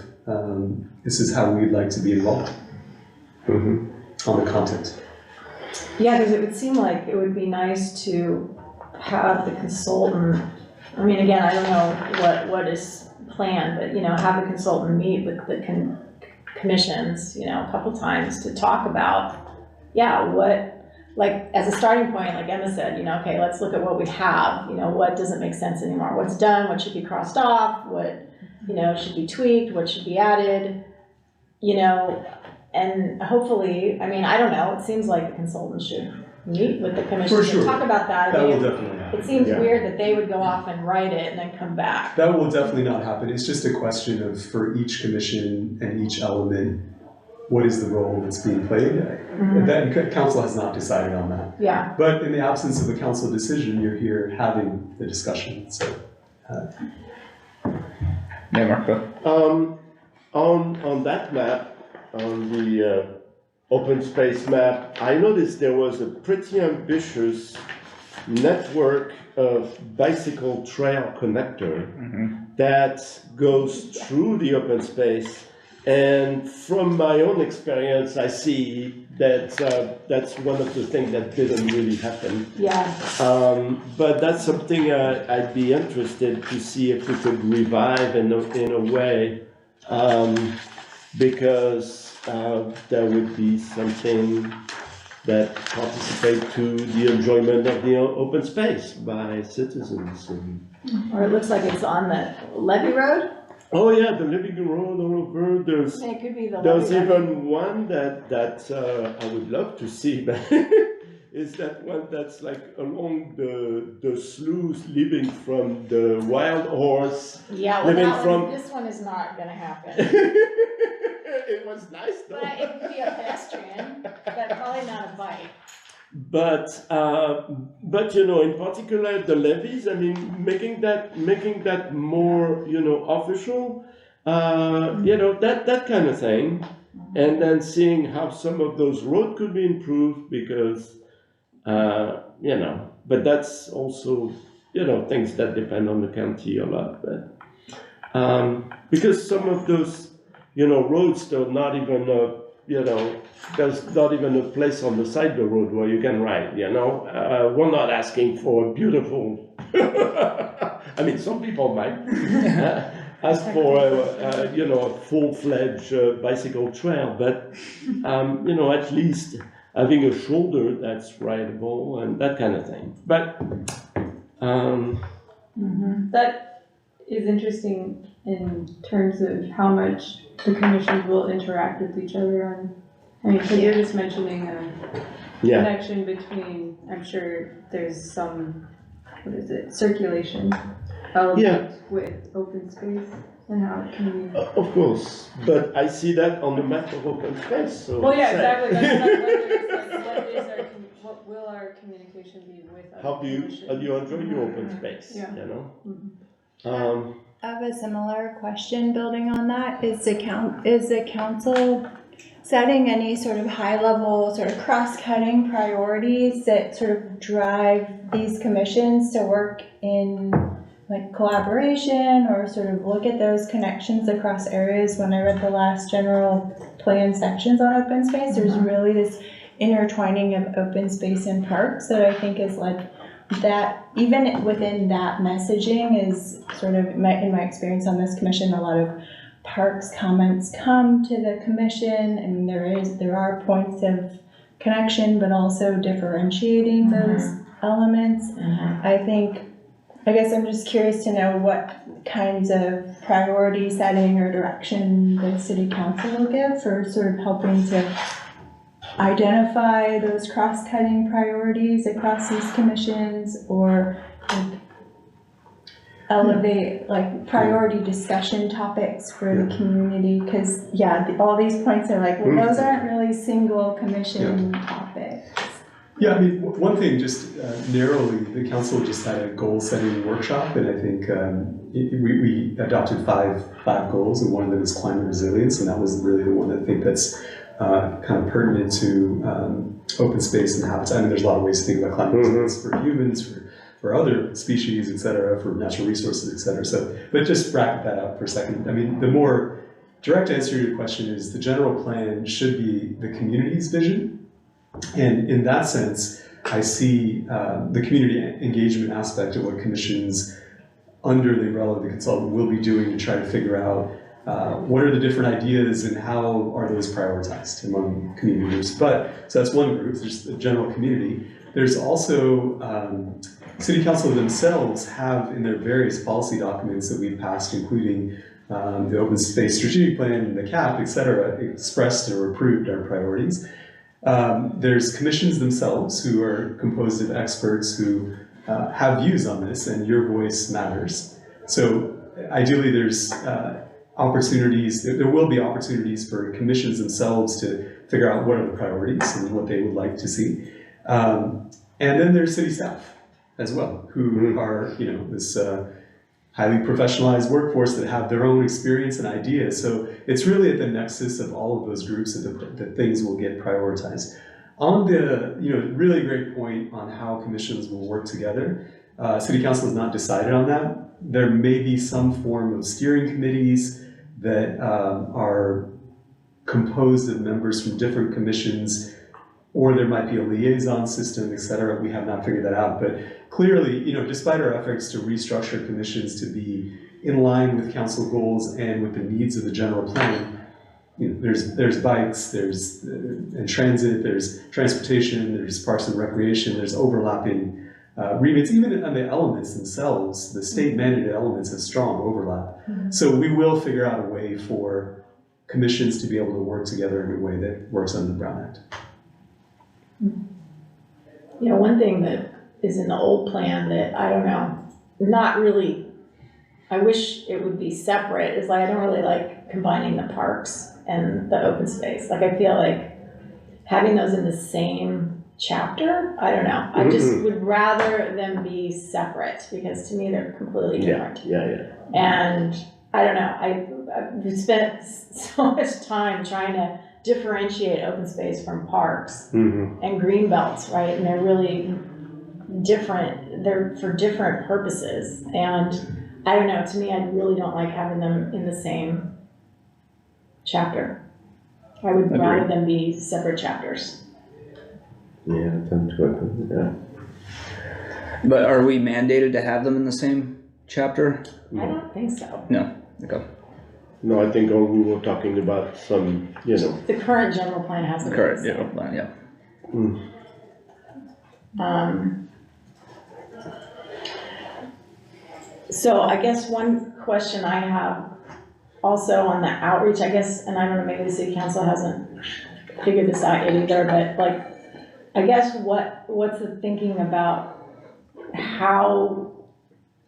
this is how we'd like to be involved on the content. Yeah, because it would seem like it would be nice to have the consultant, I mean, again, I don't know what is planned, but, have the consultant meet with the commissions, a couple times to talk about, like, as a starting point, like Emma said, okay, let's look at what we have, what doesn't make sense anymore, what's done, what should be crossed off, what, should be tweaked, what should be added, and hopefully, I mean, I don't know, it seems like the consultant should meet with the commission For sure. and talk about that. That will definitely happen. It seems Yeah. weird that they would go off and write it and then come back. That will definitely not happen. It's just a question of, for each commission and each element, what is the role that's being played? That council has not decided on that. Yeah, But in the absence of a council decision, you're here having the discussion, so. Yeah, Marco? On that map, on the open space map, I noticed there was a pretty ambitious network of bicycle trail connector that goes through the open space. And from my own experience, I see that that's one of the things that didn't really happen. yeah, But that's something I'd be interested to see if we could revive in a way, because there would be something that participate to the enjoyment of the open space by citizens. or it looks like it's on the Levy Road. Oh yeah, the living road all over. There's It could be the There's Levy Road. even one that I would love to see, but is that one that's like along the sluice, living from the wild horse. Yeah, well, living that one, from- this one is not gonna happen. It was nice though. But it would be a pedestrian, but probably not a bike. But in particular the levies, I mean, making that more, official, that kind of thing, and then seeing how some of those roads could be improved, because, but that's also, things that depend on the county a lot, but, because some of those, roads, they're not even, there's not even a place on the side of the road where you can ride, we're not asking for a beautiful, I mean, some people might ask for a full-fledged bicycle trail, but, at least having a shoulder that's rideable and that kind of thing, but, That is interesting in terms of how much the commissions will interact with each other on, I mean, because you're just mentioning a yeah. connection between, I'm sure there's some, circulation element with open space and how it can be. Of course, but I see that on the map of open space, so. Well, yeah, say, exactly, that's what is our, what will our communication be with How other do you commissions? enjoy your open space, Yeah. I have a similar question building on that. Is the council setting any sort of high-level, sort of cross-cutting priorities that sort of drive these commissions to work in like collaboration or sort of look at those connections across areas. When I read the last general plan sections on open space, there's really this intertwining of open space and parks that I think is like that, even within that messaging is sort of in my experience on this commission, a lot of parks comments come to the commission. I mean, there are points of connection, but also differentiating those elements. I guess I'm just curious to know what kinds of priority setting or direction the city council will give for sort of helping to identify those cross-cutting priorities across these commissions, or like elevate like priority discussion topics for the community, because all these points are like, well, those aren't really single commission topics. Yeah, I mean, one thing, just narrowly, the council just had a goal-setting workshop, and I think we adopted five goals, and one of them is climate resilience, and that was really the one I think that's kind of pertinent to open space and habitat. I mean, there's a lot of ways to think about climate resilience for humans, for other species, et cetera, for natural resources, et cetera. So, but just wrap that up for a second. I mean, the more direct answer to your question is the general plan should be the community's vision. And in that sense, I see the community engagement aspect of what commissions under the umbrella of the consultant will be doing to try to figure out what are the different ideas and how are those prioritized among community groups. So that's one group, there's the general community. There's also city council themselves have in their various policy documents that we've passed, including the open space strategic plan, the CAP, et cetera, expressed or approved our priorities. There's commissions themselves who are composed of experts who have views on this, and your voice matters. So ideally there's opportunities, there will be opportunities for commissions themselves to figure out what are the priorities and what they would like to see. And then there's city staff as well, who are, this highly professionalized workforce that have their own experience and ideas. So it's really at the nexus of all of those groups that things will get prioritized. On the, really great point on how commissions will work together, City Council has not decided on that. There may be some form of steering committees that are composed of members from different commissions, or there might be a liaison system, et cetera. We have not figured that out, but clearly, despite our efforts to restructure commissions to be in line with council goals and with the needs of the general plan, there's bikes, there's and transit, there's transportation, there's parks and recreation, there's overlapping remits, even on the elements themselves. The state mandated elements have strong overlap. So we will figure out a way for commissions to be able to work together in a way that works under the Brown Act. One thing that is in the old plan that I don't know, not really, I wish it would be separate, is like I don't really like combining the parks and the open space. Like I feel like having those in the same chapter, I don't know. I just would rather them be separate because to me they're completely different. And I don't know, I've spent so much time trying to differentiate open space from parks and green belts, right? And they're really different. They're for different purposes. And I don't know, to me, I really don't like having them in the same chapter. I would rather them be separate chapters. But are we mandated to have them in the same chapter? I don't think so. No, okay. No, I think we were talking about some, The current general plan has it. Correct, yeah. So I guess one question I have also on the outreach, I guess, and I don't know, maybe the city council hasn't figured this out yet either, but like, I guess what's the thinking about how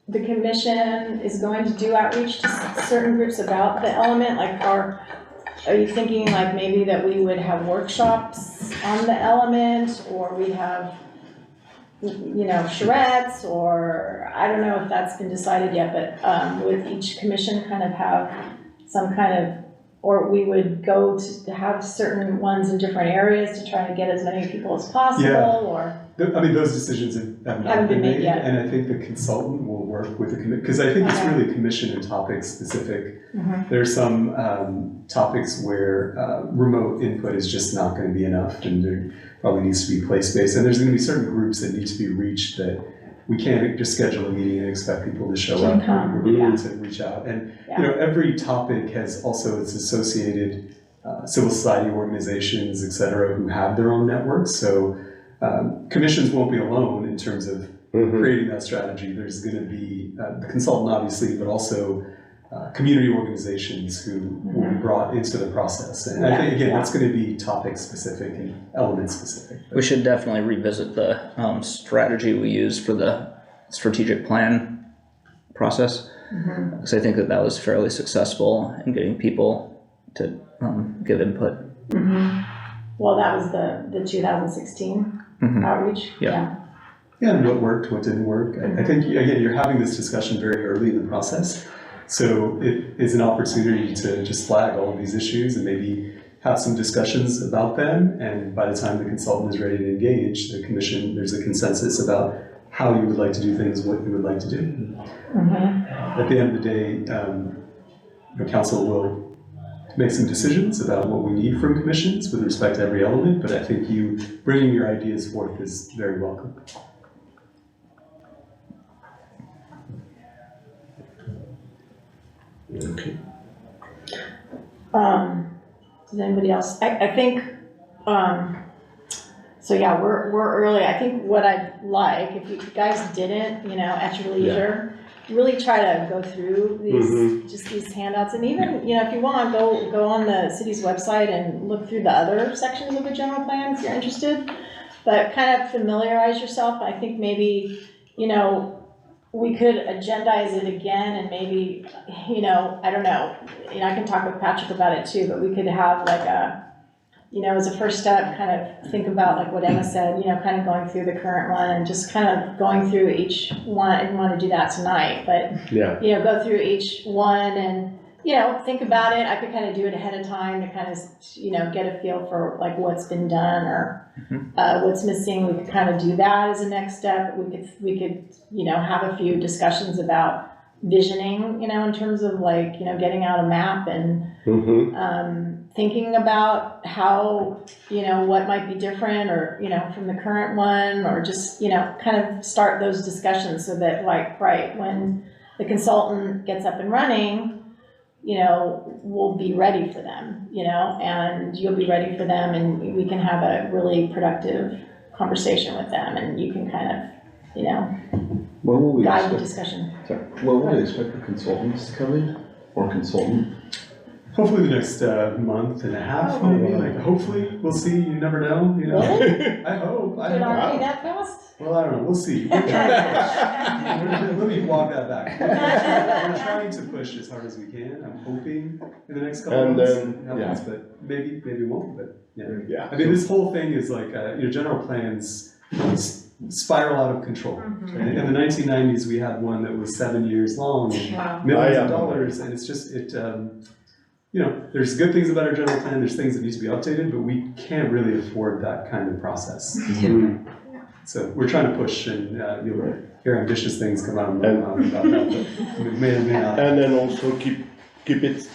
the commission is going to do outreach to certain groups about the element? Like, are you thinking like maybe that we would have workshops on the element, or we'd have, charrettes, or I don't know if that's been decided yet, but would each commission kind of have some kind of or we would go to have certain ones in different areas to try to get as many people as possible, Yeah. or? I mean, those decisions have not been made, yet. and I think the consultant will work with the commit, because I think it's Okay. really commission and topic specific. Mhm. There's some topics where remote input is just not going to be enough, and there probably needs to be place-based, and there's going to be certain groups that need to be reached that we can't just schedule a meeting and expect people to show up. Come, We're going yeah. to reach out, and Yeah. you know, every topic has also its associated civil society organizations, et cetera, who have their own networks. So commissions won't be alone in terms of creating that strategy. There's going to be the consultant, obviously, but also community organizations who will be brought into the process. And I think, again, that's going to be topic specific and element specific. We should definitely revisit the strategy we used for the strategic plan process. Because I think that was fairly successful in getting people to give input. Well, that was the 2016 outreach, Yeah. Yeah, and what worked, what didn't work. I think, again, you're having this discussion very early in the process. So it is an opportunity to just flag all of these issues and maybe have some discussions about them. And by the time the consultant is ready to engage, the commission, there's a consensus about how you would like to do things, what you would like to do. At the end of the day, the council will make some decisions about what we need from commissions with respect to every element, but I think you bringing your ideas forth is very welcome. Okay. Does anybody else, I think, so yeah, we're early. I think what I'd like, if you guys didn't, you know, at your leisure, really try to go through these, just these handouts, and even, you know, if you want, go on the city's website and look through the other sections of the general plan if you're interested, but kind of familiarize yourself. I think maybe, you know, we could agendize it again, and maybe, you know, I don't know, you know, I can talk with Patrick about it too, but we could have like a, you know, as a first step, kind of think about like what Emma said, you know, kind of going through the current one and just kind of going through each one. I didn't want to do that tonight, but, you know, go through each one and, you know, think about it. I could kind of do it ahead of time to kind of, you know, get a feel for like what's been done or what's missing. We could kind of do that as a next step. We could, you know, have a few discussions about visioning, you know, in terms of like, you know, getting out a map and thinking about how, you know, what might be different or, you know, from the current one, or just, you know, kind of start those discussions so that like, right, when the consultant gets up and running, you know, we'll be ready for them, you know, and you'll be ready for them, and we can have a really productive conversation with them, and you can kind of, you know, When will we guide the expect, discussion. sorry, when will we expect the consultants to come in, or consultant? Hopefully the next month and a half, maybe, like, hopefully, we'll see, you never know, you know? Really? I hope, I Is it don't already know. that fast? Well, I don't know, we'll see. We're trying to push. Let me walk that back. We're trying to push as hard as we can. I'm hoping in the next couple of And months then, it happens, but maybe it won't, but yeah. Yeah. I mean, this whole thing is like, you know, general plans spiral out of control. In the 1990s, we had one that was 7 years long, and millions of dollars, and it's just, you know, there's good things about our general plan, there's things that need to be updated, but we can't really afford that kind of process. So we're trying to push, and you'll hear ambitious things come out about that, but it may or may not. And then also keep it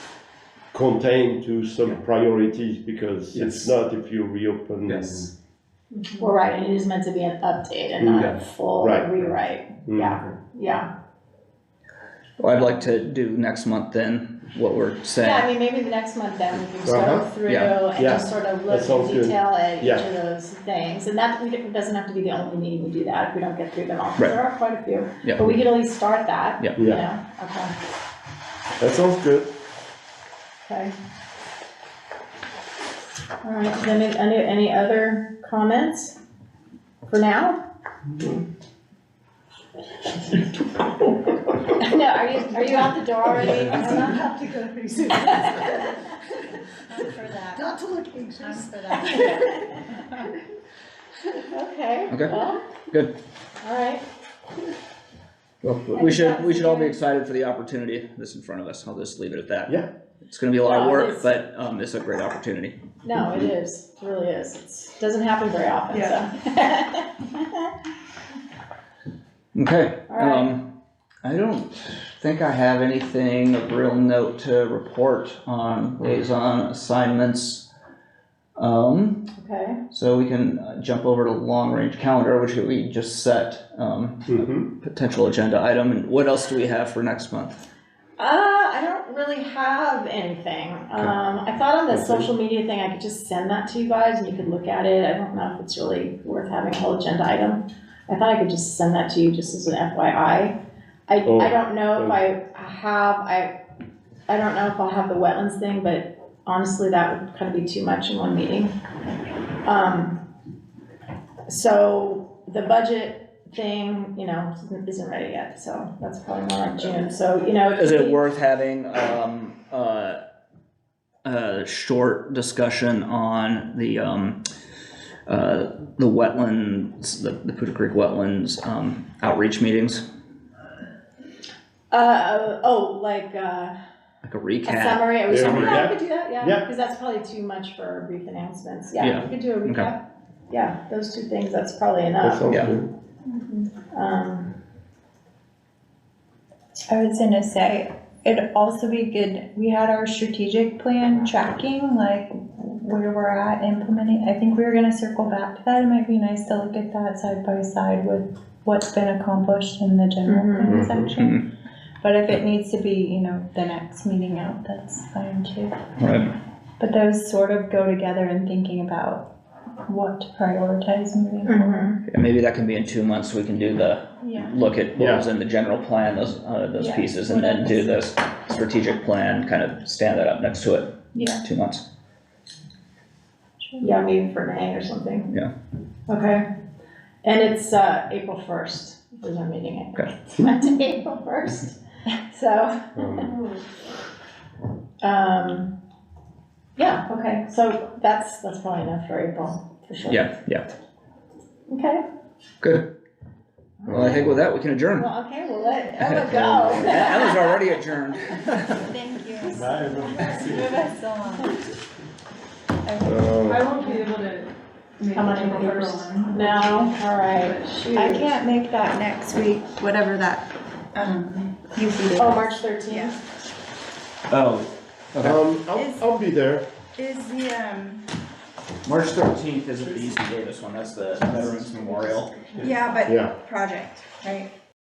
contained to some priorities, because it's not if you reopen. Yes. Well, right, and it is meant to be an update and not a full Right. rewrite. Yeah. Well, I'd like to do next month then, what we're Yeah, saying. I mean, maybe the next month then we can just go through and just sort of look That sounds in good. detail at each Yeah. of those things. And that, it doesn't have to be the only meeting we do that if we don't get through them all, 'cause Right. there are quite a few. Yeah. But we could at least start that, Yeah. you Yeah. know, okay, That sounds good. okay. All right, is any other comments for now? No, are you out the door already? I have to go pretty soon. For that. Not to look anxious. I'm for that. Okay, Okay. well, Good. all right. Well, we should all be excited for the opportunity that's in front of us. I'll just leave it at that. Yeah. it's gonna be a lot of No, it work, is. but, it's a great opportunity. No, it is, it really is, doesn't happen very often, so. Okay, All right. I don't think I have anything of real note to report on liaison assignments. Okay, So we can jump over to long-range calendar, which we just set, potential agenda item, and what else do we have for next month? I don't really have anything, I thought on the social media thing, I could just send that to you guys and you could look at it, I don't know if it's really worth having a whole agenda item. I thought I could just send that to you just as an FYI. I don't know if I don't know if I'll have the wetlands thing, but honestly, that would kind of be too much in one meeting. So the budget thing, isn't ready yet, so that's probably more like June, so, Is it worth having, a short discussion on the wetlands, the Poudre Creek wetlands, outreach meetings? Like, Like a a recap? summary, Yeah, we recap. could do that, yeah, Yeah. because that's probably too much for brief announcements, Yeah. yeah, we could do a Okay. recap. Yeah, those two things, that's probably That enough. sounds Yeah. good. I was gonna say, it'd also be good, we had our strategic plan tracking, like where we're at implementing. I think we were gonna circle back to that. It might be nice to look at that side by side with what's been accomplished in the general plan section. But if it needs to be, the next meeting out, that's fine too. Right. But those sort of go together in thinking about what to prioritize moving forward. Yeah, maybe that can be in 2 months, we can do the, Yeah. look at what Yeah. was in the general plan, those Yeah, pieces, and then do whatever. this strategic plan, kind of stand that up next to it, Yeah. 2 months. Yeah, maybe for May or something. Yeah. Okay, and it's, April 1st, is our meeting, Okay. It's April 1st, so. Yeah, okay, so that's probably enough for April, for sure. Yeah, Okay, good. Well, I think with that, we can adjourn. well, okay, we'll let Emma go. That was already adjourned. Thank you. Bye, everyone. Move us along. I won't be able to make How much it April April 1st? one. No, all right, shoot. I can't make that next week, whatever that, UC Oh, March 13th? Yeah. Oh, okay. I'll be there. Is the, March 13th isn't the UC Davis one, that's the Veterans Memorial. yeah, but Yeah. project, right?